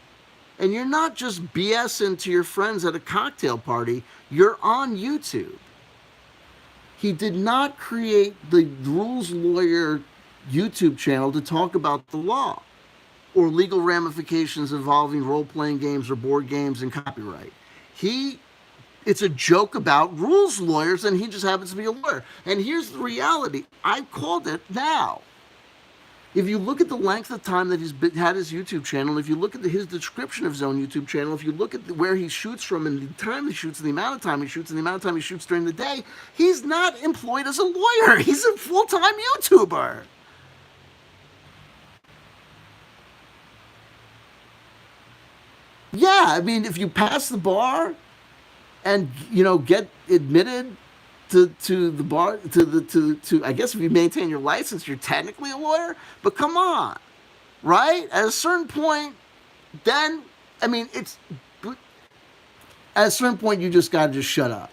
Speaker 1: And you're not just BSing to your friends at a cocktail party. You're on YouTube. He did not create the Rules Lawyer YouTube channel to talk about the law or legal ramifications involving role-playing games or board games and copyright. It's a joke about rules lawyers, and he just happens to be a lawyer. And here's the reality. I've called it now. If you look at the length of time that he's had his YouTube channel, if you look at his description of his own YouTube channel, if you look at where he shoots from and the time he shoots and the amount of time he shoots and the amount of time he shoots during the day, he's not employed as a lawyer. He's a full-time YouTuber. Yeah, I mean, if you pass the bar and, get admitted to the bar, to I guess if you maintain your license, you're technically a lawyer. But come on, right? At a certain point, then at a certain point you just gotta just shut up.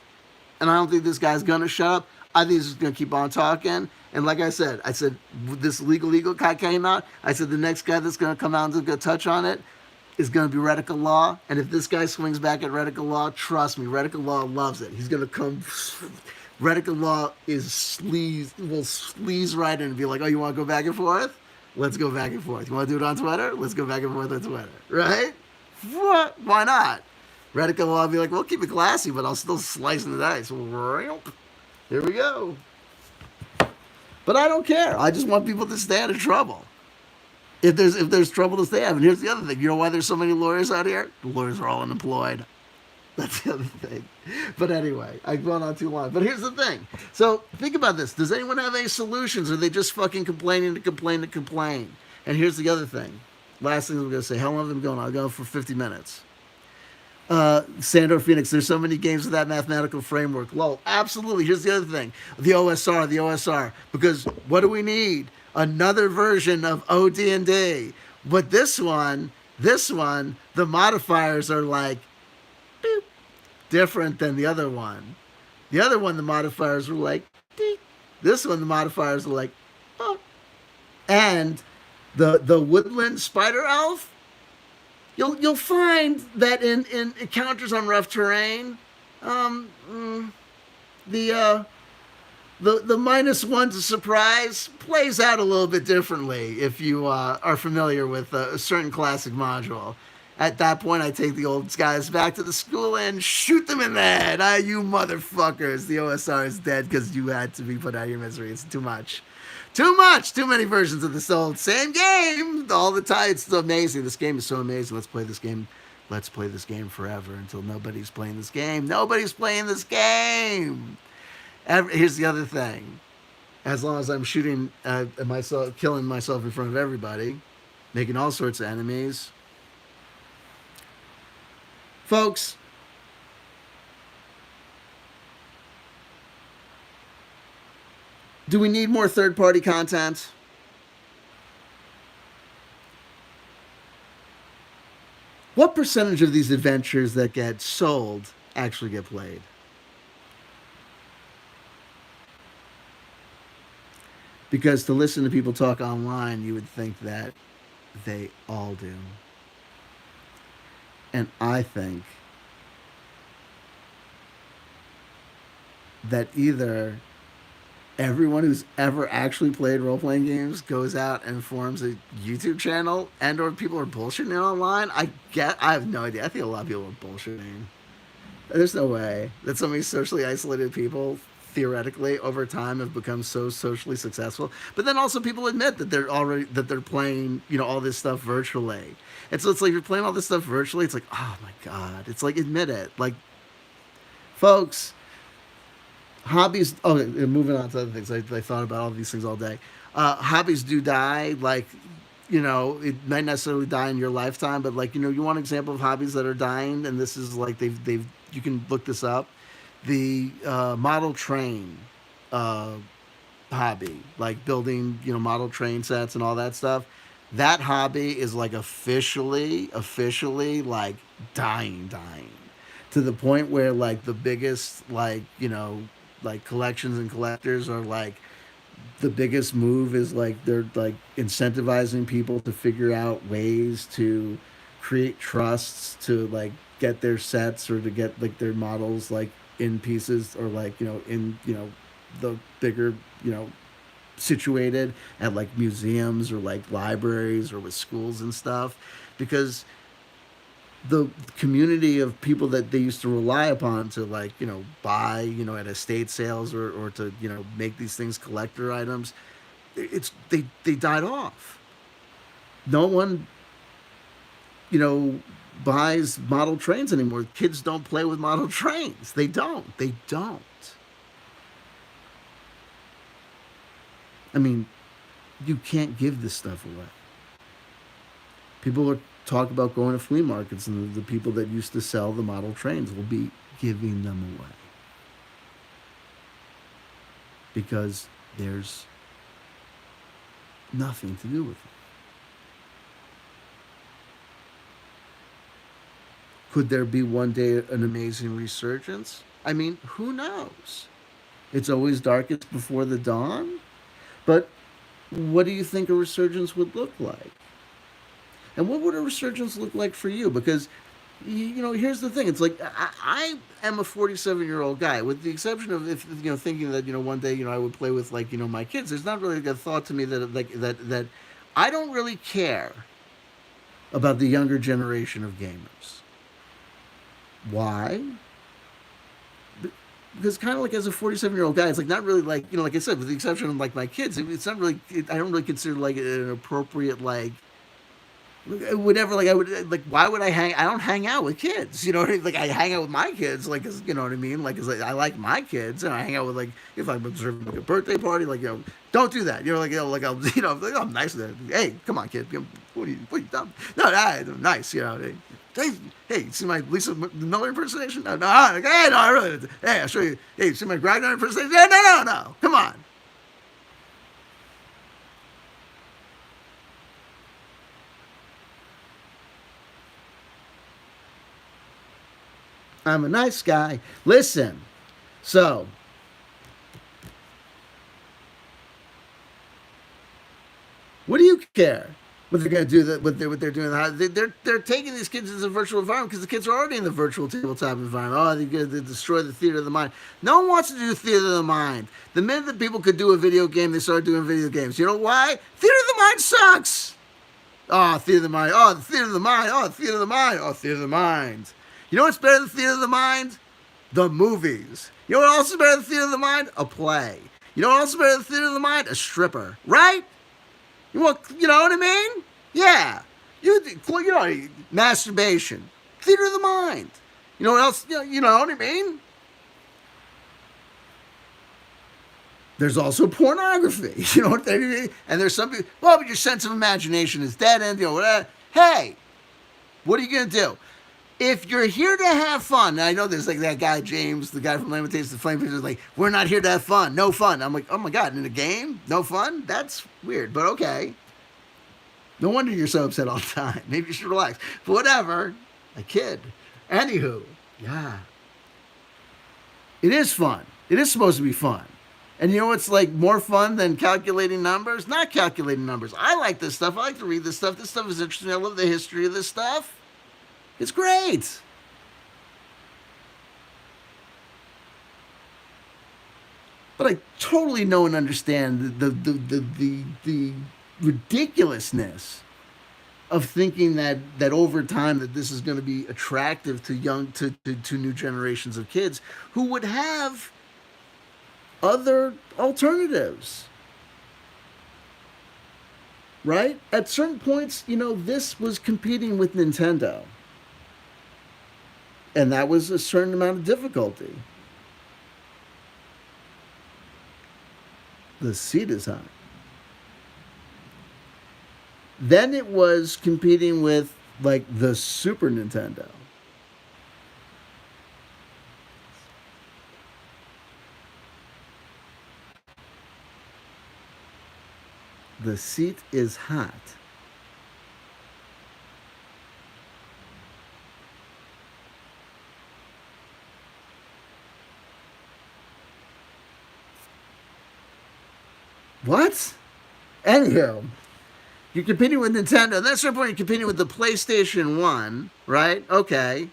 Speaker 1: And I don't think this guy's gonna shut up. I think he's just gonna keep on talking. And like I said, this legal guy came out. I said the next guy that's gonna come out and is gonna touch on it is going to be Radical Law. And if this guy swings back at Radical Law, trust me, Radical Law loves it. He's going to come. Radical Law will sleaze right in and be like, oh, you want to go back and forth? Let's go back and forth. You want to do it on Twitter? Let's go back and forth on Twitter. Right? What? Why not? Reddit will all be like, we'll keep it classy, but I'll still slice in the dice. Here we go. But I don't care. I just want people to stay out of trouble. If there's trouble to stay out of. And here's the other thing. You know why there's so many lawyers out here? The lawyers are all unemployed. That's the other thing. But anyway, I've gone on too long. But here's the thing. So think about this. Does anyone have any solutions? Or are they just fucking complaining to complain to complain? And here's the other thing. Last thing I'm going to say. How long have I been going? I'll go for 50 minutes. Sandor Phoenix, there's so many games with that mathematical framework. Lol, absolutely. Here's the other thing. The OSR. Because what do we need? Another version of OD&D. But this one, the modifiers are like, boop, different than the other one. The other one, the modifiers were like, deep. This one, the modifiers are like, oh. And the woodland spider elf, you'll find that in encounters on rough terrain, the -1 to surprise plays out a little bit differently if you are familiar with a certain classic module. At that point, I take the old guys back to the school and shoot them in the head. Ah, you motherfuckers. The OSR is dead because you had to be put out of your misery. It's too much. Too much. Too many versions of this old same game all the time. It's amazing. This game is so amazing. Let's play this game. Let's play this game forever until nobody's playing this game. Nobody's playing this game. Here's the other thing. As long as I'm shooting myself, killing myself in front of everybody, making all sorts of enemies. Folks, do we need more third-party content? What percentage of these adventures that get sold actually get played? Because to listen to people talk online, you would think that they all do. And I think that either everyone who's ever actually played role-playing games goes out and forms a YouTube channel, and or people are bullshitting online. I have no idea. I think a lot of people are bullshitting. There's no way that so many socially isolated people theoretically over time have become so socially successful. But then also people admit that they're playing, all this stuff virtually. And so it's like, you're playing all this stuff virtually. It's like, oh my God. It's like, admit it. Like, folks, hobbies. Oh, moving on to other things. I thought about all these things all day. Hobbies do die. Like, it might necessarily die in your lifetime, but like, you want an example of hobbies that are dying. And this is like, you can look this up. The model train hobby, like building, model train sets and all that stuff. That hobby is like officially like dying to the point where like the biggest like like collections and collectors are like, the biggest move is like they're like incentivizing people to figure out ways to create trusts to like get their sets or to get like their models like in pieces or like in the bigger situated at like museums or like libraries or with schools and stuff, because the community of people that they used to rely upon to like buy at estate sales or to make these things collector items, they died off. No one buys model trains anymore. Kids don't play with model trains. They don't. I mean, you can't give this stuff away. People are talk about going to flea markets, and the people that used to sell the model trains will be giving them away because there's nothing to do with it. Could there be one day an amazing resurgence? I mean, who knows? It's always darkest before the dawn. But what do you think a resurgence would look like? And what would a resurgence look like for you? Because, here's the thing. It's like, I am a 47-year-old guy, with the exception of if thinking that one day I would play with like my kids. There's not really a thought to me that like that I don't really care about the younger generation of gamers. Why? Because kind of like as a 47-year-old guy, it's like not really like, like I said, with the exception of like my kids, it's not really. I don't really consider like an appropriate like whatever. Like I would like, why would I hang? I don't hang out with kids. You know what I mean? Like I hang out with my kids. Like, 'cause, you know what I mean? Like, 'cause I like my kids, and I hang out with like if I'm observing like a birthday party, like don't do that. Like like I'll like I'm nice to them. Hey, come on, kid. What are you dumb? No, nice. Hey, hey, see my Lisa Miller impersonation? No, hey, no, I really. Hey, I'll show you. Hey, see my Gragnar impersonation? No. Come on. I'm a nice guy. Listen. So, what do you care? What they're going to do? What they're doing? They're taking these kids into the virtual environment because the kids are already in the virtual tabletop environment. Oh, they're going to destroy the theater of the mind. No one wants to do theater of the mind. The minute that people could do a video game, they started doing video games. You know why? Theater of the mind sucks. Oh, theater of the mind. Oh, the theater of the mind. Oh, theater of the mind. Oh, theater of the mind. You know what's better than theater of the mind? The movies. You know what else is better than theater of the mind? A play. You know what else is better than theater of the mind? A stripper. Right? You know what I mean? Yeah. Masturbation. Theater of the mind. You know what else? You know what I mean? There's also pornography. You know what I mean? And there's some people, well, but your sense of imagination is dead end, whatever. Hey, what are you going to do? If you're here to have fun, I know there's like that guy, James, the guy from Lamentations of Flame, is like, we're not here to have fun. No fun. I'm like, oh my God, in a game? No fun? That's weird, but okay. No wonder you're so upset all the time. Maybe you should relax. But whatever. A kid. Anywho, yeah. It is fun. It is supposed to be fun. And you know what's like more fun than calculating numbers? Not calculating numbers. I like this stuff. I like to read this stuff. This stuff is interesting. I love the history of this stuff. It's great. But I totally know and understand the ridiculousness of thinking that over time that this is going to be attractive to new generations of kids who would have other alternatives. Right? At certain points, this was competing with Nintendo. And that was a certain amount of difficulty. The seat is high. Then it was competing with like the Super Nintendo. The seat is hot. What? Anyhow, you're competing with Nintendo. That's the point. You're competing with the PlayStation 1, right? Okay.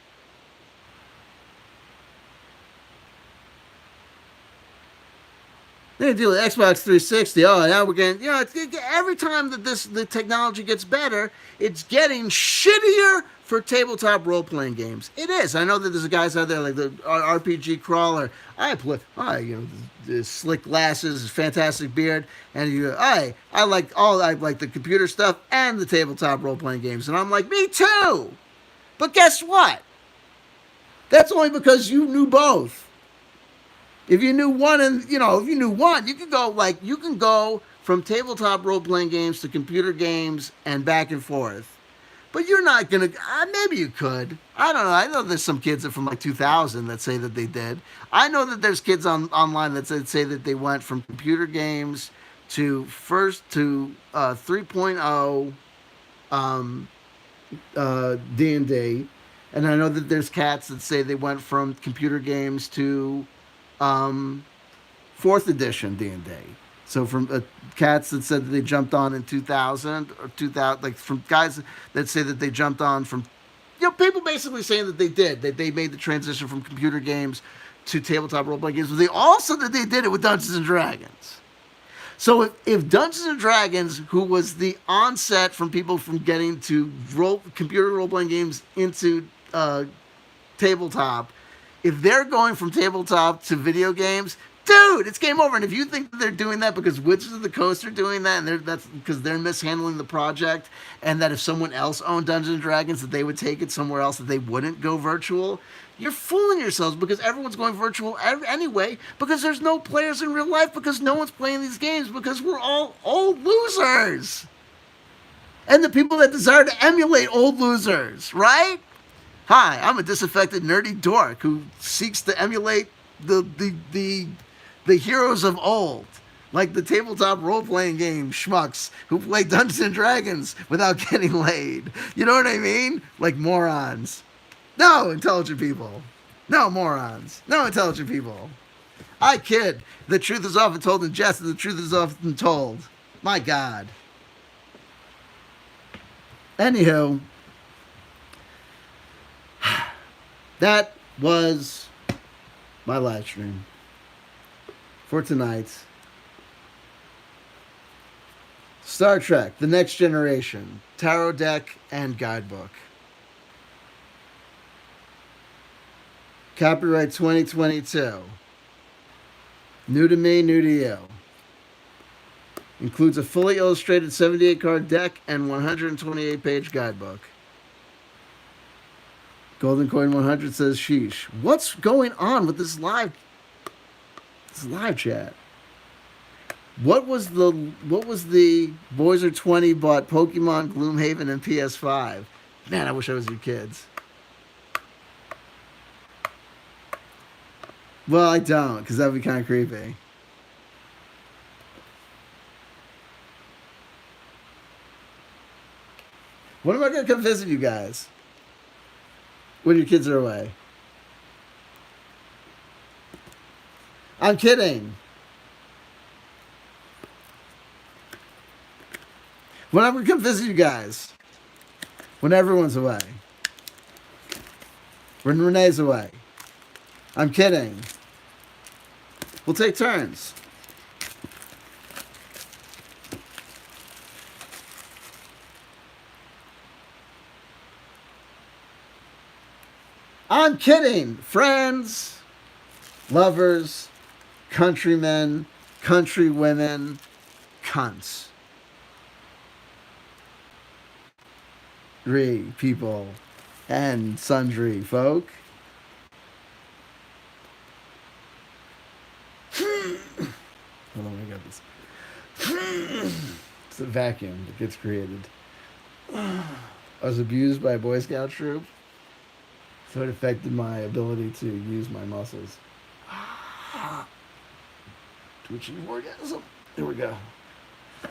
Speaker 1: Then you deal with Xbox 360. Oh, now we're getting, every time that the technology gets better, it's getting shittier for tabletop role playing games. It is. I know that there's guys out there like the RPG Crawler. The slick glasses, fantastic beard, and I like the computer stuff and the tabletop role playing games, and I'm like, me too. But guess what? That's only because you knew both. If you knew one, you can go from tabletop role playing games to computer games and back and forth. But you're not gonna. Maybe you could. I don't know. I know there's some kids from like 2000 that say that they did. I know that there's kids online that say that they went from computer games to 3.0 D&D, and I know that there's cats that say they went from computer games to fourth edition D&D. So from cats that said that they jumped on in 2000 or 2000, like from guys that say that they jumped on from, people basically saying that they did, that they made the transition from computer games to tabletop role playing games. But they also that they did it with Dungeons and Dragons. So if Dungeons and Dragons, who was the onset from people from getting to computer role playing games into tabletop, if they're going from tabletop to video games, dude, it's game over. And if you think that they're doing that because Wizards of the Coast are doing that, and that's because they're mishandling the project, and that if someone else owned Dungeons and Dragons, that they would take it somewhere else, that they wouldn't go virtual, you're fooling yourselves because everyone's going virtual anyway because there's no players in real life because no one's playing these games because we're all old losers. And the people that desire to emulate old losers, right? Hi, I'm a disaffected nerdy dork who seeks to emulate the heroes of old, like the tabletop role-playing game schmucks who play Dungeons and Dragons without getting laid. You know what I mean? Like morons. No, intelligent people. No, morons. No, intelligent people. I kid. The truth is often told in jest, and the truth is often told. My God. Anywho, that was my live stream for tonight. Star Trek, The Next Generation, Tarot Deck and Guidebook. Copyright 2022. New to me, new to you. Includes a fully illustrated 78 card deck and 128 page guidebook. Golden Coin 100 says sheesh. What's going on with this live chat? What was the Boys Are 20 bought Pokemon, Gloomhaven, and PS5? Man, I wish I was your kids. Well, I don't, because that would be kind of creepy. When am I going to come visit you guys? When your kids are away. I'm kidding. When I'm going to come visit you guys? When everyone's away. When Renee's away. I'm kidding. We'll take turns. I'm kidding. Friends, lovers, countrymen, countrywomen, cunts. People and sundry folk. Hold on, I got this. It's a vacuum that gets created. I was abused by a Boy Scout troop, so it affected my ability to use my muscles. Twitching orgasm. There we go.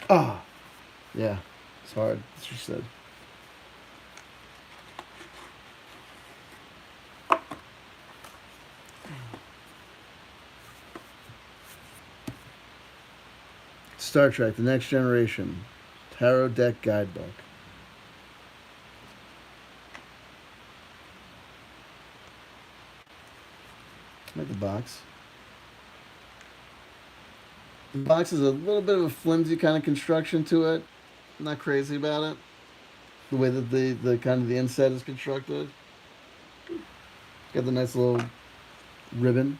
Speaker 1: Ah, yeah, it's hard. That's what she said. Star Trek, The Next Generation, Tarot Deck Guidebook. Like the box. The box has a little bit of a flimsy kind of construction to it. I'm not crazy about it. The way that the kind of the inset is constructed. Got the nice little ribbon.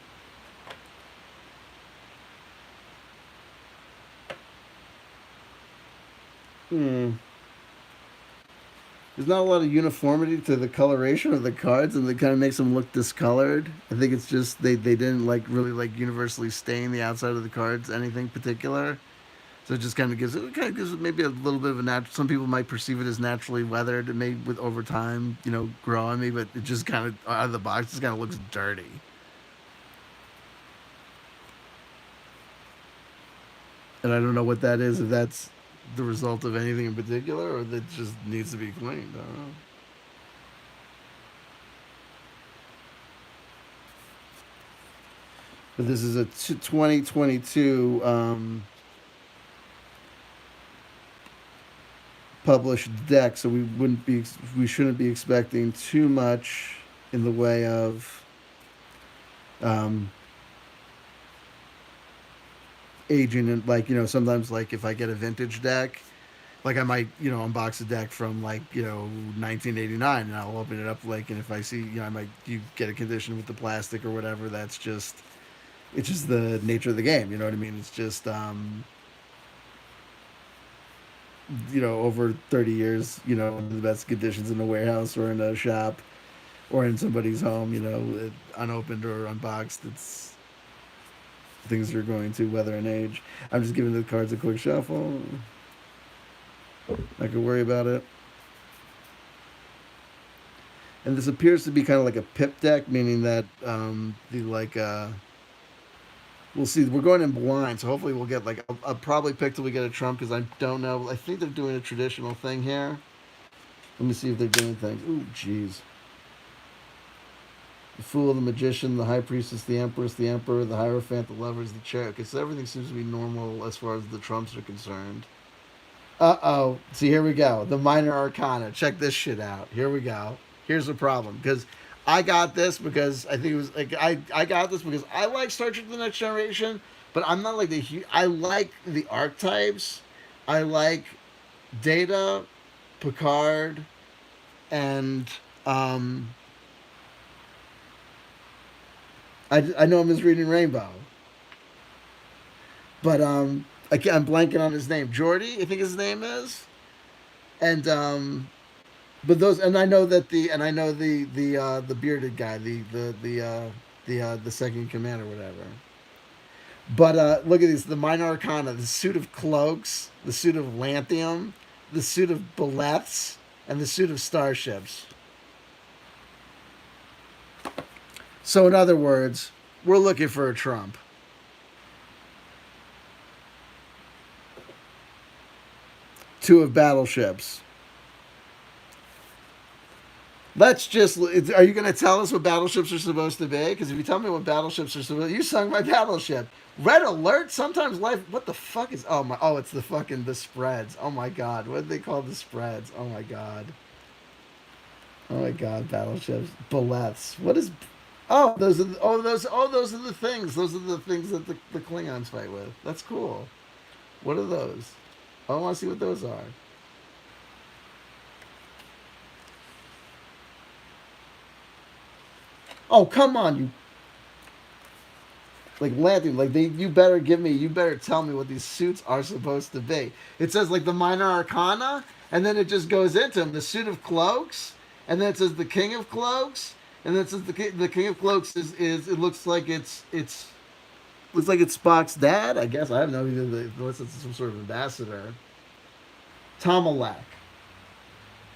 Speaker 1: There's not a lot of uniformity to the coloration of the cards, and it kind of makes them look discolored. I think it's just they didn't really universally stain the outside of the cards anything particular. So it just kind of gives it maybe a little bit of a natural. Some people might perceive it as naturally weathered. It may with over time, grow on me, but it just kind of out of the box just kind of looks dirty. And I don't know what that is. If that's the result of anything in particular, or that just needs to be cleaned. I don't know. But this is a 2022 published deck, so we shouldn't be expecting too much in the way of aging and like sometimes like if I get a vintage deck, like I might unbox a deck from like 1989 and I'll open it up like and if I see I might you get a condition with the plastic or whatever. That's just it's just the nature of the game. You know what I mean? It's just over 30 years, in the best conditions in a warehouse or in a shop or in somebody's home, unopened or unboxed. It's things are going to weather and age. I'm just giving the cards a quick shuffle. I could worry about it. And this appears to be kind of like a pip deck, meaning that the like we'll see. We're going in blind, so hopefully we'll get like I'll probably pick till we get a trump because I don't know. I think they're doing a traditional thing here. Let me see if they're doing things. Ooh, jeez. The Fool, the Magician, the High Priestess, the Empress, the Emperor, the Hierophant, the Lovers, the Chariot. Okay, so everything seems to be normal as far as the trumps are concerned. Uh-oh. See, here we go. The Minor Arcana. Check this shit out. Here we go. Here's the problem. Because I got this because I think it was like I got this because I like Star Trek The Next Generation, but I'm not like I like the archetypes. I like Data, Picard, and I know I'm misreading Rainbow. But I'm blanking on his name. Jordy, I think his name is. And but those and I know the bearded guy, the second in command or whatever. But look at these: the Minor Arcana, the suit of cloaks, the suit of lanthium, the suit of beleths, and the suit of starships. So in other words, we're looking for a Trump. Two of battleships. Let's just. Are you going to tell us what battleships are supposed to be? Because if you tell me what battleships are supposed, you sung my battleship. Red alert. Sometimes life. What the fuck is? Oh my. Oh, it's the fucking the spreads. Oh my god. What do they call the spreads? Oh my god. Oh my god. Battleships. Beleths. What is? Oh, those are. those are the things. Those are the things that the Klingons fight with. That's cool. What are those? I want to see what those are. Oh, come on, you like Lantern, like you better you better tell me what these suits are supposed to be. It says like the Minor Arcana, and then it just goes into them. The suit of cloaks, and then it says the King of Cloaks, and then it says the King of Cloaks is it looks like it's looks like it's Spock's dad. I guess I don't know unless it's some sort of ambassador. Tomalak.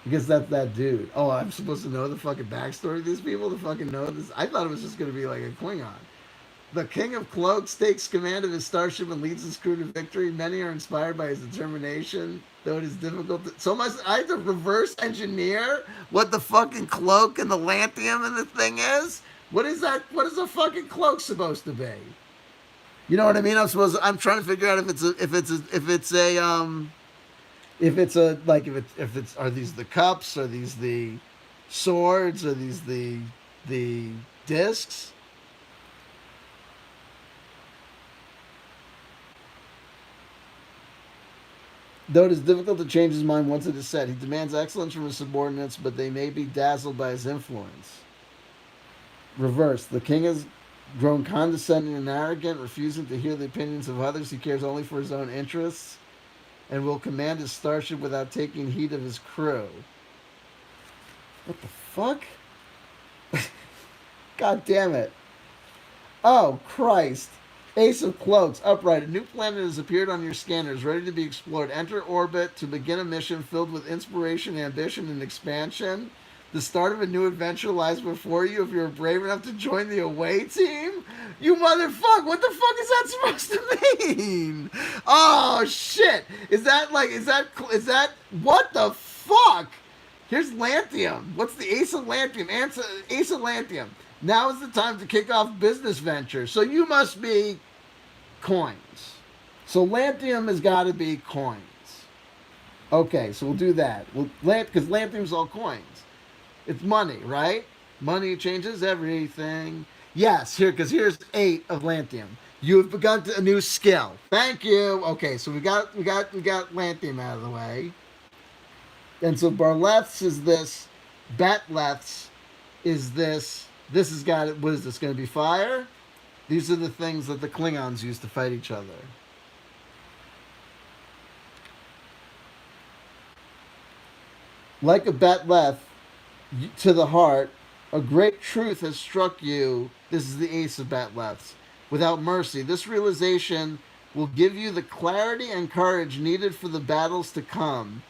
Speaker 1: Because that's that dude. Oh, I'm supposed to know the fucking backstory of these people to fucking know this. I thought it was just gonna be like a Klingon. The King of Cloaks takes command of his starship and leads his crew to victory. Many are inspired by his determination, though it is difficult. So much I have to reverse engineer what the fucking cloak and the lanthium and the thing is. What is that? What is a fucking cloak supposed to be? You know what I mean? I'm trying to figure out if it's a like if it's are these the cups? Are these the swords? Are these the discs? Though it is difficult to change his mind once it is set, he demands excellence from his subordinates, but they may be dazzled by his influence. Reverse: the king has grown condescending and arrogant, refusing to hear the opinions of others. He cares only for his own interests and will command his starship without taking heed of his crew. What the fuck? God damn it. Oh, Christ. Ace of Cloaks, upright. A new planet has appeared on your scanners, ready to be explored. Enter orbit to begin a mission filled with inspiration, ambition, and expansion. The start of a new adventure lies before you if you're brave enough to join the away team. You motherfucker, what the fuck is that supposed to mean? Oh, shit. Is that, what the fuck? Here's Lanthium. What's the Ace of Lanthium? Ace of Lanthium. Now is the time to kick off business ventures. So you must be coins. So Lanthium has got to be coins. Okay, so we'll do that. Because Lanthium's all coins. It's money, right? Money changes everything. Yes, because here's 8 of Lanthium. You have begun a new skill. Thank you. Okay, so we got Lanthium out of the way. And so Barleth's is this, Batleth's is this. This has got, what is this going to be, fire? These are the things that the Klingons use to fight each other. Like a Batleth to the heart, a great truth has struck you. This is the ace of Batleths. Without mercy, this realization will give you the clarity and courage needed for the battles to come.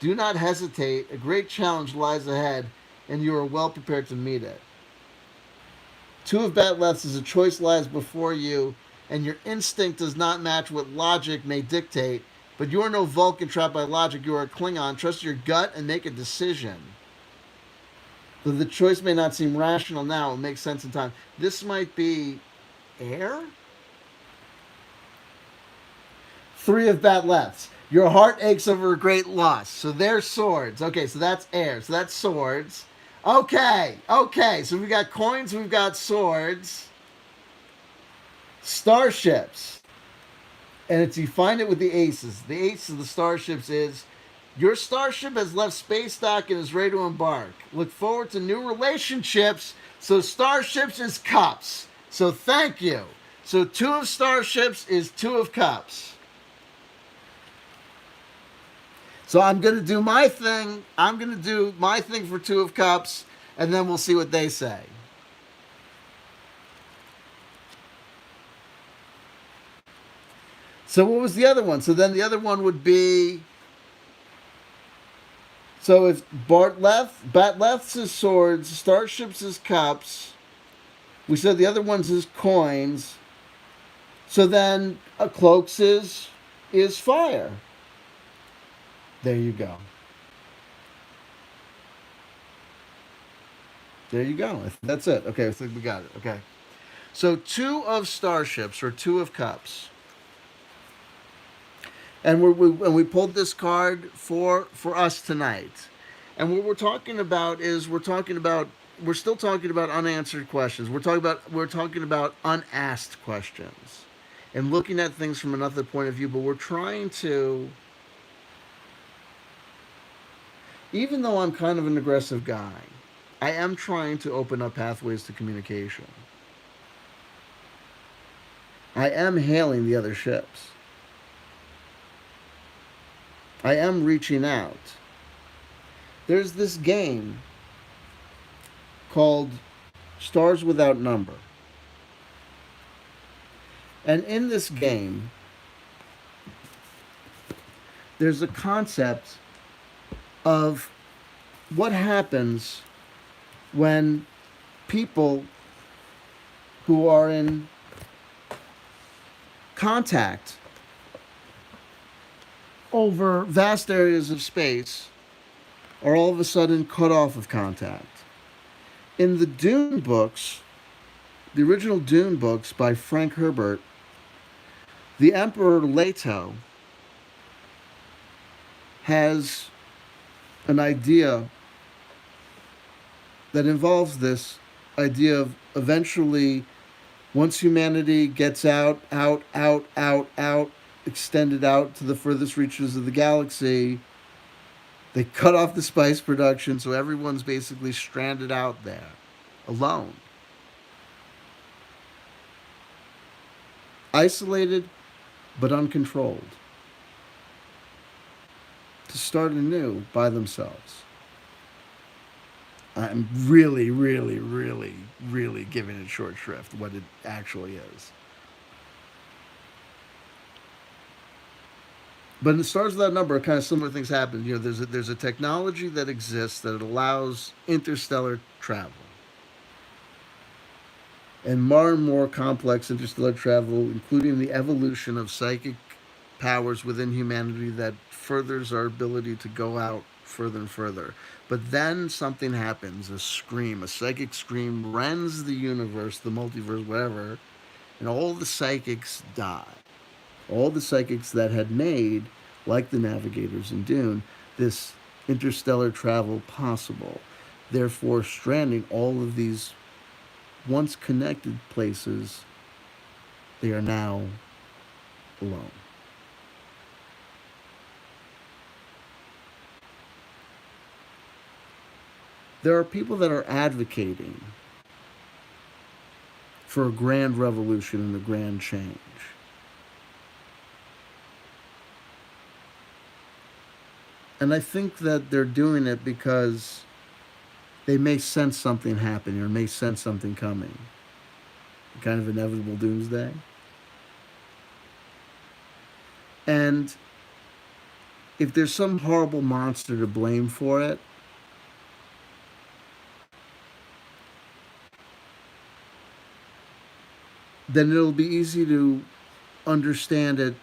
Speaker 1: Do not hesitate. A great challenge lies ahead, and you are well prepared to meet it. Two of Batleths is a choice lies before you, and your instinct does not match what logic may dictate. But you are no Vulcan trapped by logic. You are a Klingon. Trust your gut and make a decision. Though the choice may not seem rational now, it makes sense in time. This might be air? Three of Batleths. Your heart aches over a great loss. So they're swords. Okay, so that's air. So that's swords. Okay. So we've got coins, we've got swords. Starships. And it's, you find it with the aces. The ace of the starships is, your starship has left space dock and is ready to embark. Look forward to new relationships. So starships is cups. So thank you. So two of starships is two of cups. So I'm going to do my thing. I'm going to do my thing for two of cups, and then we'll see what they say. So what was the other one? So then the other one would be, so if Batleth's is swords, starships is cups. We said the other one's is coins. So then a cloaks is fire. There you go. There you go. That's it. Okay, I think we got it. Okay. So two of starships or two of cups. And we pulled this card for us tonight. And what we're talking about is we're still talking about unanswered questions. We're talking about unasked questions and looking at things from another point of view, but we're trying to, even though I'm kind of an aggressive guy, I am trying to open up pathways to communication. I am hailing the other ships. I am reaching out. There's this game called Stars Without Number. And in this game, there's a concept of what happens when people who are in contact over vast areas of space are all of a sudden cut off of contact. In the Dune books, the original Dune books by Frank Herbert, the Emperor Leto has an idea that involves this idea of eventually, once humanity gets out, extended out to the furthest reaches of the galaxy, they cut off the spice production, so everyone's basically stranded out there, alone. Isolated, but uncontrolled. To start anew by themselves. I'm really giving it short shrift, what it actually is. But in the Stars Without Number, kind of similar things happen. You know, there's a technology that exists that allows interstellar travel. And more complex interstellar travel, including the evolution of psychic powers within humanity that furthers our ability to go out further and further. But then something happens, a psychic scream rends the universe, the multiverse, whatever, and all the psychics die. All the psychics that had made, like the navigators in Dune, this interstellar travel possible, therefore stranding all of these once connected places They are now alone. There are people that are advocating for a grand revolution and a grand change. And I think that they're doing it because they may sense something happening or may sense something coming. Kind of inevitable doomsday. And if there's some horrible monster to blame for it, then it'll be easy to understand it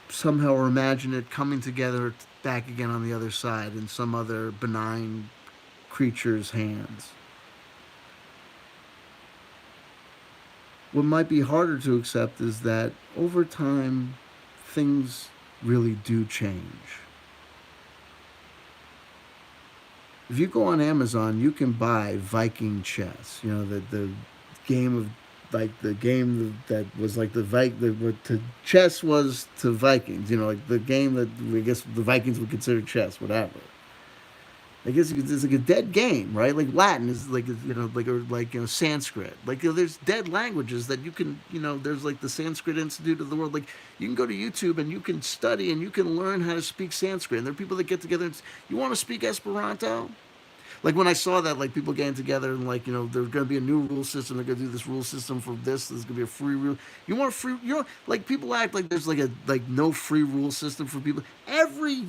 Speaker 1: somehow or imagine it coming together back again on the other side in some other benign creature's hands. What might be harder to accept is that over time, things really do change. If you go on Amazon, you can buy Viking chess. You know, the game of like the game that was like what to chess was to Vikings. You know, like the game that I guess the Vikings would consider chess, whatever. I guess it's like a dead game, right? Like Latin is like Sanskrit. Like there's dead languages that you can there's like the Sanskrit Institute of the World. Like you can go to YouTube and you can study and you can learn how to speak Sanskrit. And there are people that get together and you want to speak Esperanto. Like when I saw that, like people getting together and like there's going to be a new rule system. They're going to do this rule system for this. There's going to be a free rule. You want a free? Like people act like there's like no free rule system for people. Every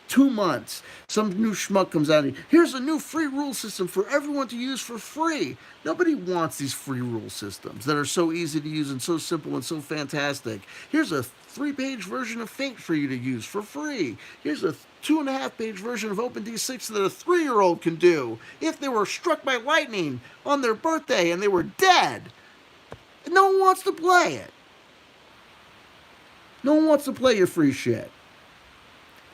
Speaker 1: 2 months, some new schmuck comes out and here's a new free rule system for everyone to use for free. Nobody wants these free rule systems that are so easy to use and so simple and so fantastic. Here's a 3-page version of Fate for you to use for free. Here's a 2.5-page version of OpenD6 that a 3-year-old can do if they were struck by lightning on their birthday and they were dead. No one wants to play it. No one wants to play your free shit.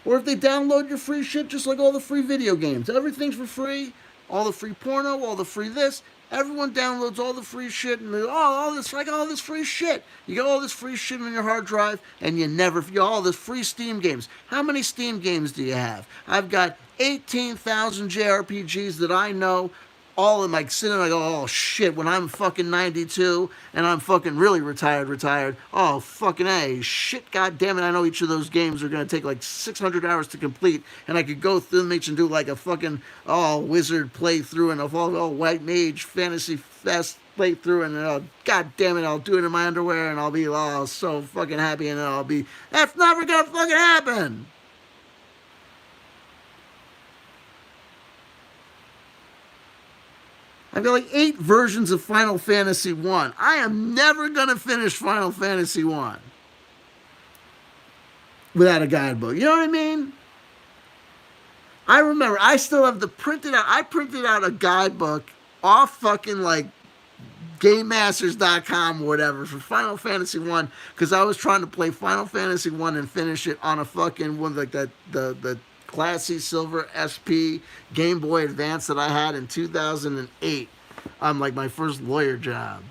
Speaker 1: Or if they download your free shit, just like all the free video games. Everything's for free. All the free porno, all the free this. Everyone downloads all the free shit and all this free shit. You got all this free shit on your hard drive and you all this free Steam games. How many Steam games do you have? I've got 18,000 JRPGs that I know. All in like sitting like, oh shit, when I'm fucking 92 and I'm fucking really retired, oh fucking A, shit, goddamn it, I know each of those games are gonna take like 600 hours to complete, and I could go through them each and do like a fucking wizard playthrough and a white mage fantasy fest playthrough, and god damn it, I'll do it in my underwear and I'll be so fucking happy, and I'll be, that's never gonna fucking happen. I've got like 8 versions of Final Fantasy 1. I am never going to finish Final Fantasy 1 without a guidebook. You know what I mean? I remember, I still have I printed out a guidebook off fucking like GameMasters.com or whatever for Final Fantasy 1 because I was trying to play Final Fantasy 1 and finish it on a fucking one like the classy silver SP Game Boy Advance that I had in 2008 on like my first lawyer job.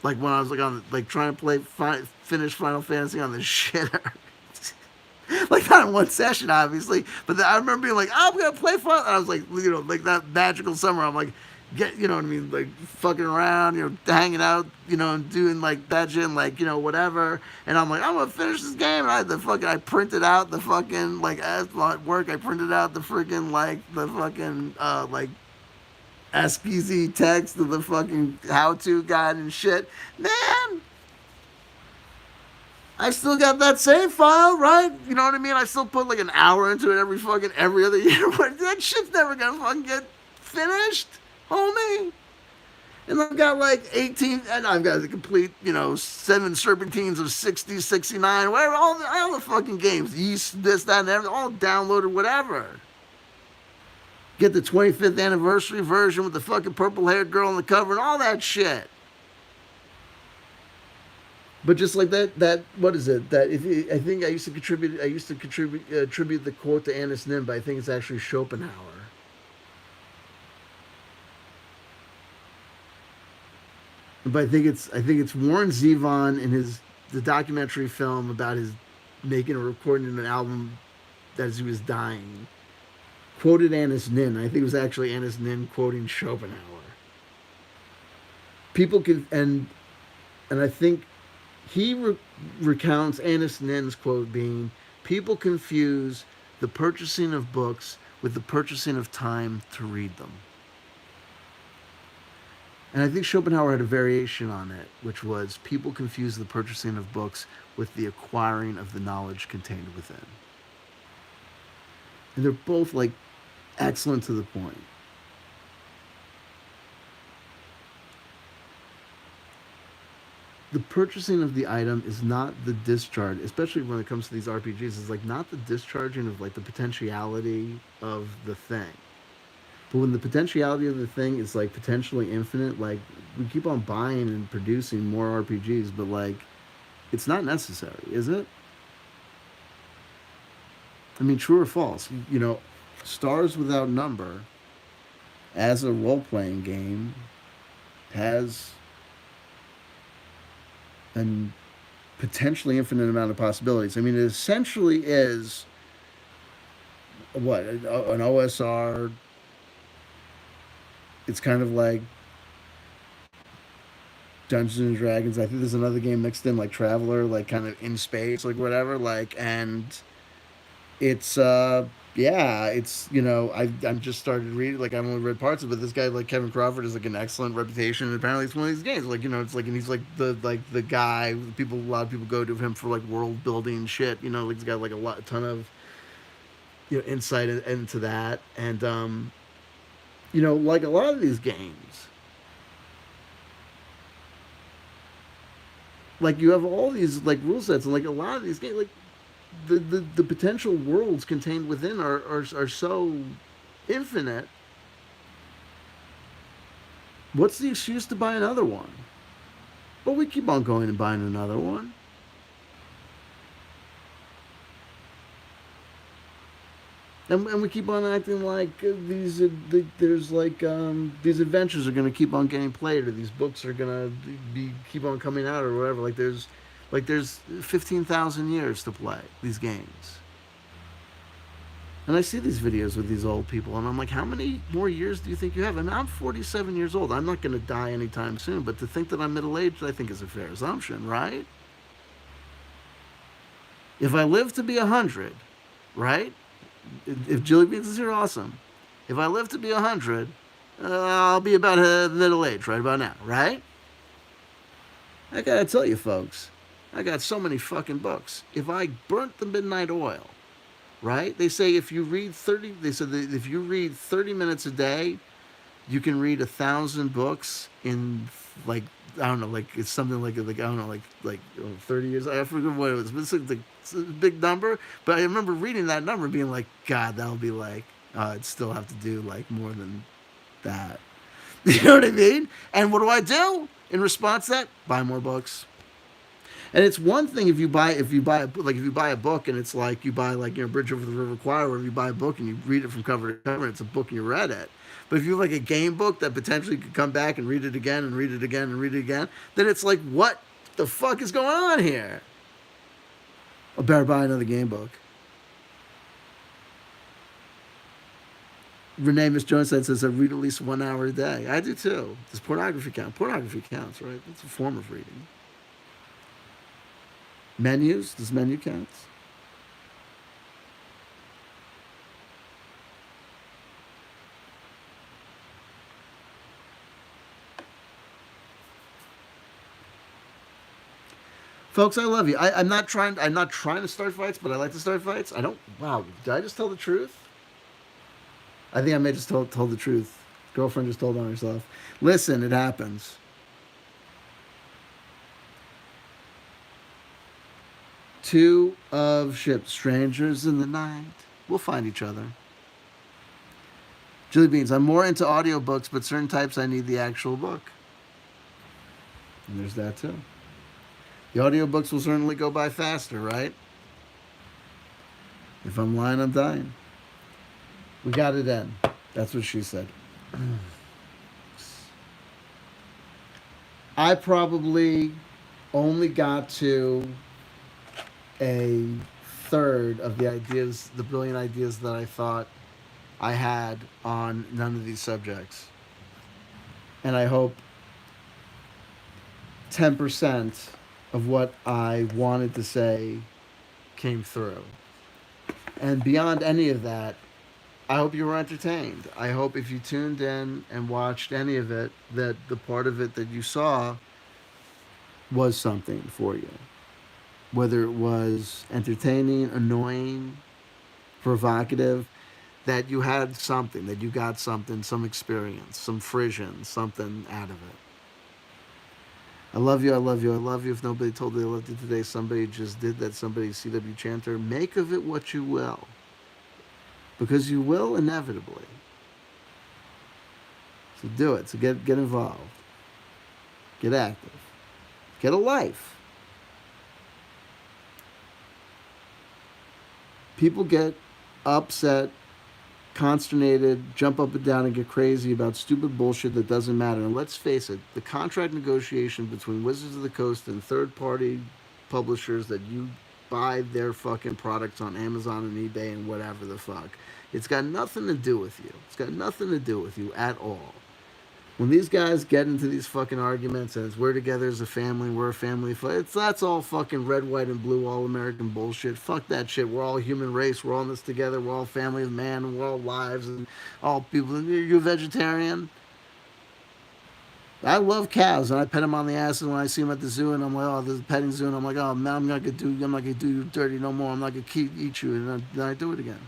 Speaker 1: Like when I was like trying to finish Final Fantasy on the shitter. Like not in one session, obviously, but I remember being like, I'm gonna play Final. I was like, like that magical summer. I'm like, you know what I mean, like fucking around, hanging out, and doing like that shit, and like, whatever. And I'm like, I'm gonna finish this game. And I printed out the fucking like at work. I printed out the freaking like the fucking like ASCII text of the fucking how-to guide and shit. Man, I still got that save file, right? You know what I mean? I still put like an hour into it every other year. But that shit's never gonna fucking get finished, homie. And I've got like 18, and I've got the complete, 7 Serpentines of 60, 69, whatever, all the fucking games. Yeast, this, that, and everything, all downloaded, whatever. Get the 25th anniversary version with the fucking purple-haired girl on the cover and all that shit. But just like that what is it? I think I used to attribute the quote to Annis Nin, but I think it's actually Schopenhauer. but I think it's Warren Zevon in the documentary film about his making a recording of an album as he was dying. Quoted Annis Nin. I think it was actually Annis Nin quoting Schopenhauer. People can and I think he recounts Annis Nin's quote being, "People confuse the purchasing of books with the purchasing of time to read them." And I think Schopenhauer had a variation on it, which was people confuse the purchasing of books with the acquiring of the knowledge contained within. And they're both like excellent to the point. The purchasing of the item is not the discharge, especially when it comes to these RPGs, is like not the discharging of like the potentiality of the thing. But when the potentiality of the thing is like potentially infinite, like we keep on buying and producing more RPGs, but like it's not necessary, is it? I mean, true or false? Stars Without Number, as a role playing game, has an potentially infinite amount of possibilities. I mean, it essentially is what an OSR. It's kind of like Dungeons and Dragons. I think there's another game mixed in, like Traveler, like kind of in space, like whatever. Like, and it's yeah, it's I'm just started reading, like I've only read parts of it. This guy like Kevin Crawford has like an excellent reputation, and apparently it's one of these games. Like it's like, and he's like the guy people a lot of people go to him for like world building shit. Like he's got like a ton of insight into that, and like a lot of these games, like you have all these like rule sets, and like a lot of these games, like the potential worlds contained within are so infinite. What's the excuse to buy another one? But we keep on going and buying another one. And we keep on acting like there's like these adventures are going to keep on getting played, or these books are going to be keep on coming out, or whatever. Like there's 15,000 years to play these games. And I see these videos with these old people, and I'm like, how many more years do you think you have? I mean, I'm 47 years old. I'm not going to die anytime soon, but to think that I'm middle aged, I think is a fair assumption, right? If I live to be 100, right? If Julie Beans is here, awesome. If I live to be 100, I'll be about middle age right about now, right? I gotta tell you, folks, I got so many fucking books. If I burnt the midnight oil, right? They say if you read 30, they said that if you read 30 minutes a day, you can read 1,000 books in like I don't know, like it's something like I don't know, like 30 years. I forget what it was, but it's a big number. But I remember reading that number, being like, God, that'll be like I'd still have to do like more than that. You know what I mean? And what do I do in response to that? Buy more books. And it's one thing if you buy a book and it's like you buy like Bridge Over the River Choir, where if you buy a book and you read it from cover to cover, and it's a book and you read it. But if you have like a game book that potentially could come back and read it again and read it again and read it again, then it's like, what the fuck is going on here? I better buy another game book. Renee Miss Jones says I read at least 1 hour a day. I do too. Does pornography count? Pornography counts, right? It's a form of reading. Menus? Does menu count? Folks, I love you. I'm not trying. I'm not trying to start fights, but I like to start fights. I don't. Wow, did I just tell the truth? I think I may just told the truth. Girlfriend just told on herself. Listen, it happens. Two of ships, strangers in the night. We'll find each other. Julie Beans, I'm more into audiobooks, but certain types I need the actual book. And there's that too. The audiobooks will certainly go by faster, right? If I'm lying, I'm dying. We got it in. That's what she said. I probably only got to a third of the ideas, the brilliant ideas that I thought I had on none of these subjects. And I hope 10% of what I wanted to say came through. And beyond any of that, I hope you were entertained. I hope if you tuned in and watched any of it, that the part of it that you saw was something for you. Whether it was entertaining, annoying, provocative, that you had something, that you got something, some experience, some frisson, something out of it. I love you, I love you, I love you. If nobody told you they loved you today, somebody just did that. Somebody, CW Chanter. Make of it what you will. Because you will inevitably. So do it. So get involved. Get active. Get a life. People get upset, consternated, jump up and down and get crazy about stupid bullshit that doesn't matter. And let's face it, the contract negotiation between Wizards of the Coast and third party publishers that you buy their fucking products on Amazon and eBay and whatever the fuck. It's got nothing to do with you. It's got nothing to do with you at all. When these guys get into these fucking arguments and it's we're together as a family, we're a family, that's all fucking red, white, and blue, all American bullshit. Fuck that shit. We're all human race. We're all in this together. We're all family of man. And we're all lives and all people. You're a vegetarian. I love cows and I pet them on the ass and when I see them at the zoo and I'm like, oh, there's a petting zoo and I'm like, oh man, I'm not gonna do you dirty no more. I'm not gonna eat you and then I do it again.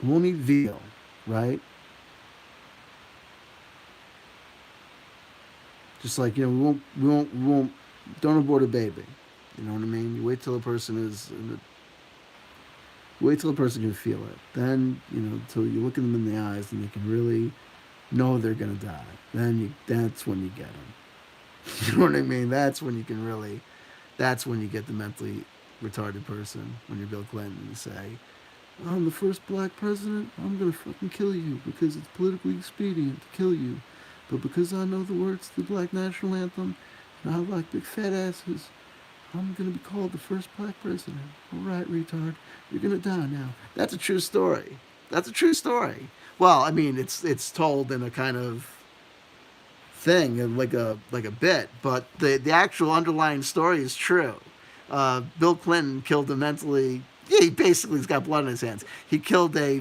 Speaker 1: We'll need veal, right? Just like we won't. Don't abort a baby. You know what I mean? You wait till a person is. Wait till a person can feel it. Then till you look at them in the eyes and you can really know they're gonna die. That's when you get them. You know what I mean? That's when you can really. That's when you get the mentally retarded person. When you're Bill Clinton, you say, "I'm the first black president. I'm gonna fucking kill you because it's politically expedient to kill you." But because I know the words to the Black National Anthem and I like big fat asses, I'm gonna be called the first black president. All right, retard, you're gonna die now. That's a true story. That's a true story. Well, I mean, it's told in a kind of thing, like a bit, but the actual underlying story is true. Bill Clinton killed a mentally. Yeah, he basically's got blood on his hands. He killed there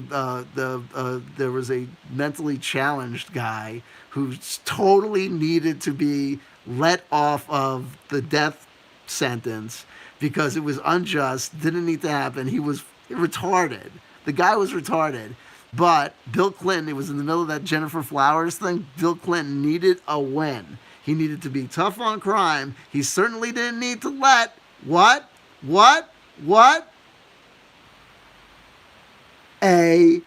Speaker 1: was a mentally challenged guy who totally needed to be let off of the death sentence because it was unjust, didn't need to happen. He was retarded. The guy was retarded. But Bill Clinton, it was in the middle of that Jennifer Flowers thing. Bill Clinton needed a win. He needed to be tough on crime. He certainly didn't need to let what? What? What? A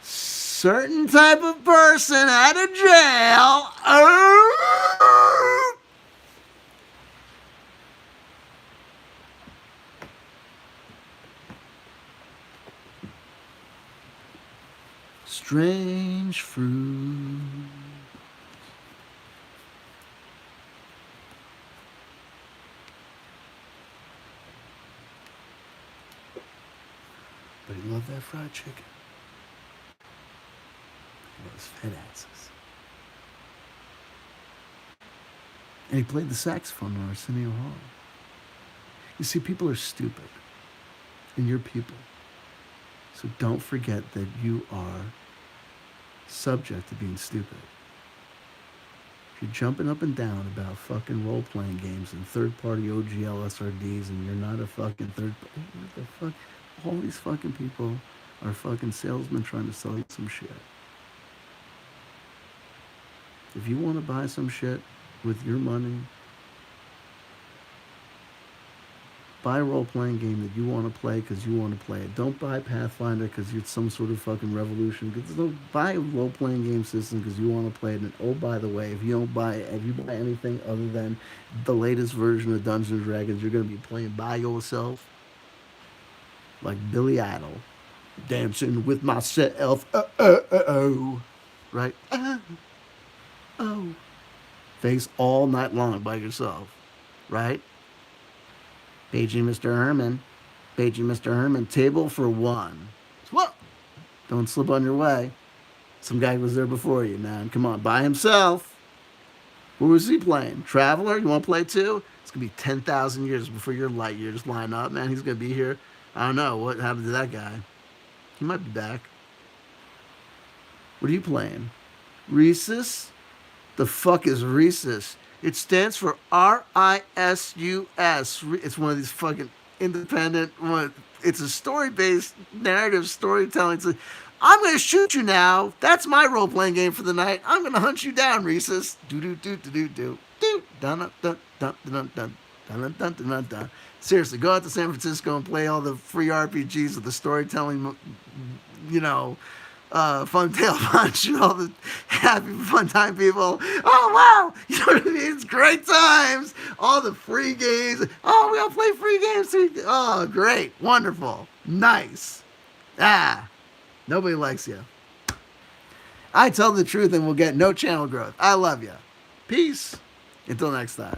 Speaker 1: certain type of person out of jail. Strange fruit. But he loved that fried chicken. Those fat asses. And he played the saxophone on Arsenio Hall. You see, people are stupid. And you're people. So don't forget that you are subject to being stupid. If you're jumping up and down about fucking role-playing games and third-party OGL SRDs and you're not a fucking what the fuck? All these fucking people are fucking salesmen trying to sell you some shit. If you want to buy some shit with your money, buy a role-playing game that you want to play because you want to play it. Don't buy Pathfinder because it's some sort of fucking revolution. Don't buy a role-playing game system because you want to play it. And oh, by the way, if you buy anything other than the latest version of Dungeons and Dragons, you're going to be playing by yourself. like Billy Idol, dancing with myself. Oh, right? Oh, face all night long by yourself, right? Paging Mr. Herman, paging Mr. Herman, table for one. Whoa! Don't slip on your way. Some guy was there before you, man. Come on, by himself. Who was he playing? Traveler? You want to play too? It's gonna be 10,000 years before your light years line up, man. He's gonna be here. I don't know what happened to that guy. He might be back. What are you playing? Rhesus? The fuck is Rhesus? It stands for RISUS. It's one of these fucking independent. It's a story-based narrative storytelling. It's I'm gonna shoot you now. That's my role-playing game for the night. I'm gonna hunt you down, Rhesus. Do do do do do do do. Dun dun dun dun dun dun dun dun dun. Seriously, go out to San Francisco and play all the free RPGs with the storytelling, you know, Fun Tail Punch and all the happy fun time people. Oh wow, you know what I mean? It's great times. All the free games. Oh, we all play free games. Oh, great, wonderful, nice. Nobody likes you. I tell the truth and we'll get no channel growth. I love you. Peace. Until next time.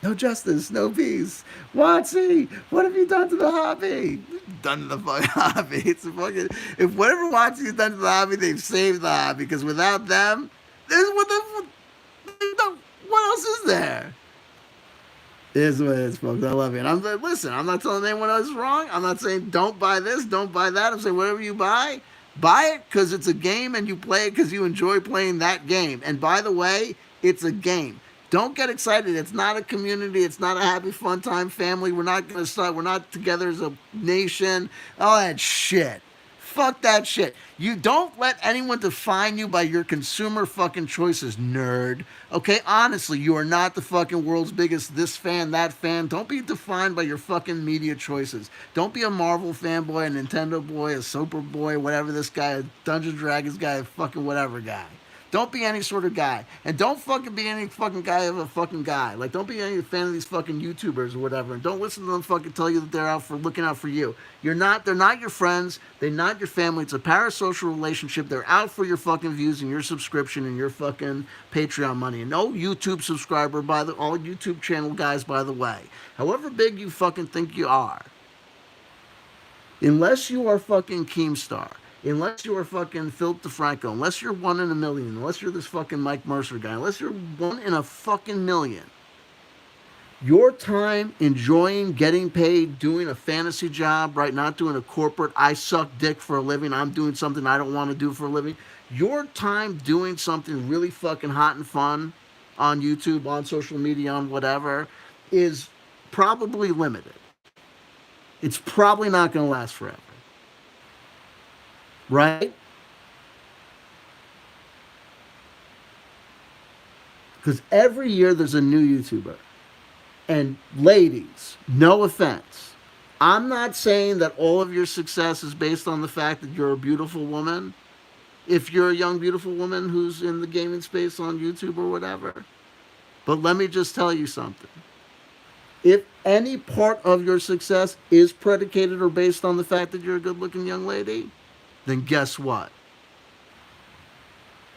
Speaker 1: No justice, no peace. Watsy, what have you done to the hobby? Done to the fucking hobby. It's a fucking. If whatever Watsy has done to the hobby, they've saved the hobby. Because without them, there's what else is there? It is what it is, folks. I love you. And listen, I'm not telling anyone else wrong. I'm not saying don't buy this, don't buy that. I'm saying whatever you buy it because it's a game and you play it because you enjoy playing that game. And by the way, it's a game. Don't get excited. It's not a community. It's not a happy, fun time family. We're not going to start. We're not together as a nation. All that shit. Fuck that shit. You don't let anyone define you by your consumer fucking choices, nerd. Okay, honestly, you are not the fucking world's biggest this fan, that fan. Don't be defined by your fucking media choices. Don't be a Marvel fanboy, a Nintendo boy, a Super boy, whatever this guy, a Dungeons Dragons guy, a fucking whatever guy. Don't be any sort of guy. And don't fucking be any fucking guy of a fucking guy. Like, don't be any fan of these fucking YouTubers or whatever. And don't listen to them fucking tell you that they're out for looking out for you. They're not your friends. They're not your family. It's a parasocial relationship. They're out for your fucking views and your subscription and your fucking Patreon money. And no YouTube subscriber, all YouTube channel guys, by the way. However big you fucking think you are. Unless you are fucking Keemstar. Unless you are fucking Philip DeFranco, unless you're 1 in a million, unless you're this fucking Mike Mercer guy, unless you're 1 in a fucking million, your time enjoying getting paid, doing a fantasy job, right? Not doing a corporate, I suck dick for a living, I'm doing something I don't want to do for a living. Your time doing something really fucking hot and fun on YouTube, on social media, on whatever, is probably limited. It's probably not going to last forever. Right? Because every year there's a new YouTuber. And ladies, no offense. I'm not saying that all of your success is based on the fact that you're a beautiful woman. If you're a young, beautiful woman who's in the gaming space on YouTube or whatever. But let me just tell you something. If any part of your success is predicated or based on the fact that you're a good-looking young lady, then guess what?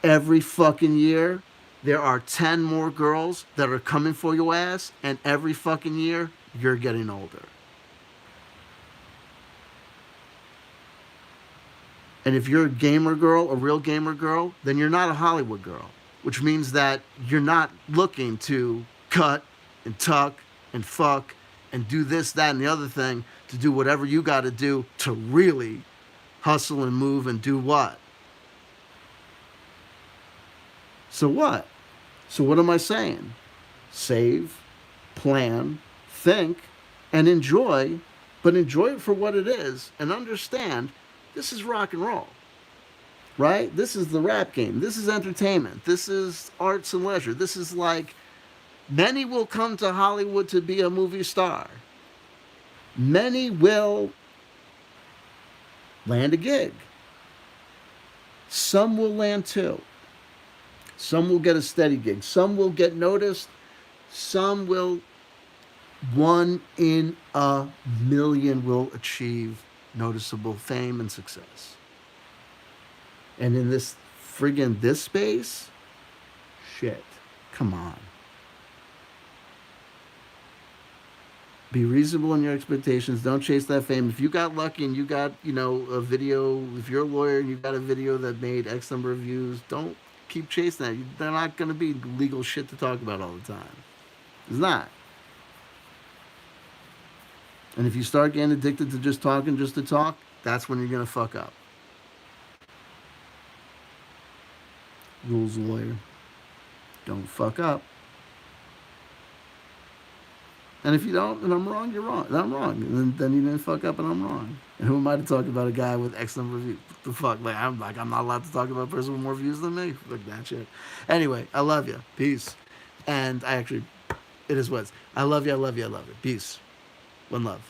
Speaker 1: Every fucking year, there are 10 more girls that are coming for your ass, and every fucking year, you're getting older. And if you're a gamer girl, a real gamer girl, then you're not a Hollywood girl, which means that you're not looking to cut and tuck and fuck and do this, that, and the other thing to do whatever you got to do to really hustle and move and do what? So what? So what am I saying? Save, plan, think, and enjoy, but enjoy it for what it is and understand this is rock and roll, right? This is the rap game. This is entertainment. This is arts and leisure. This is like many will come to Hollywood to be a movie star. Many will land a gig. Some will land 2. Some will get a steady gig. Some will get noticed. Some will 1 in a million will achieve noticeable fame and success. And in this friggin' this space, shit, come on. Be reasonable in your expectations. Don't chase that fame. If you got lucky and you got, a video, if you're a lawyer and you got a video that made X number of views, don't keep chasing that. They're not going to be legal shit to talk about all the time. It's not. And if you start getting addicted to just talking just to talk, that's when you're going to fuck up. Rules of lawyer. Don't fuck up. And if you don't, and I'm wrong, you're wrong. And I'm wrong. And then you didn't fuck up and I'm wrong. And who am I to talk about a guy with X number of views? What the fuck? I'm not allowed to talk about a person with more views than me. Fuck that shit. Anyway, I love you. Peace. And it is what I love you, I love you, I love you. Peace. One love.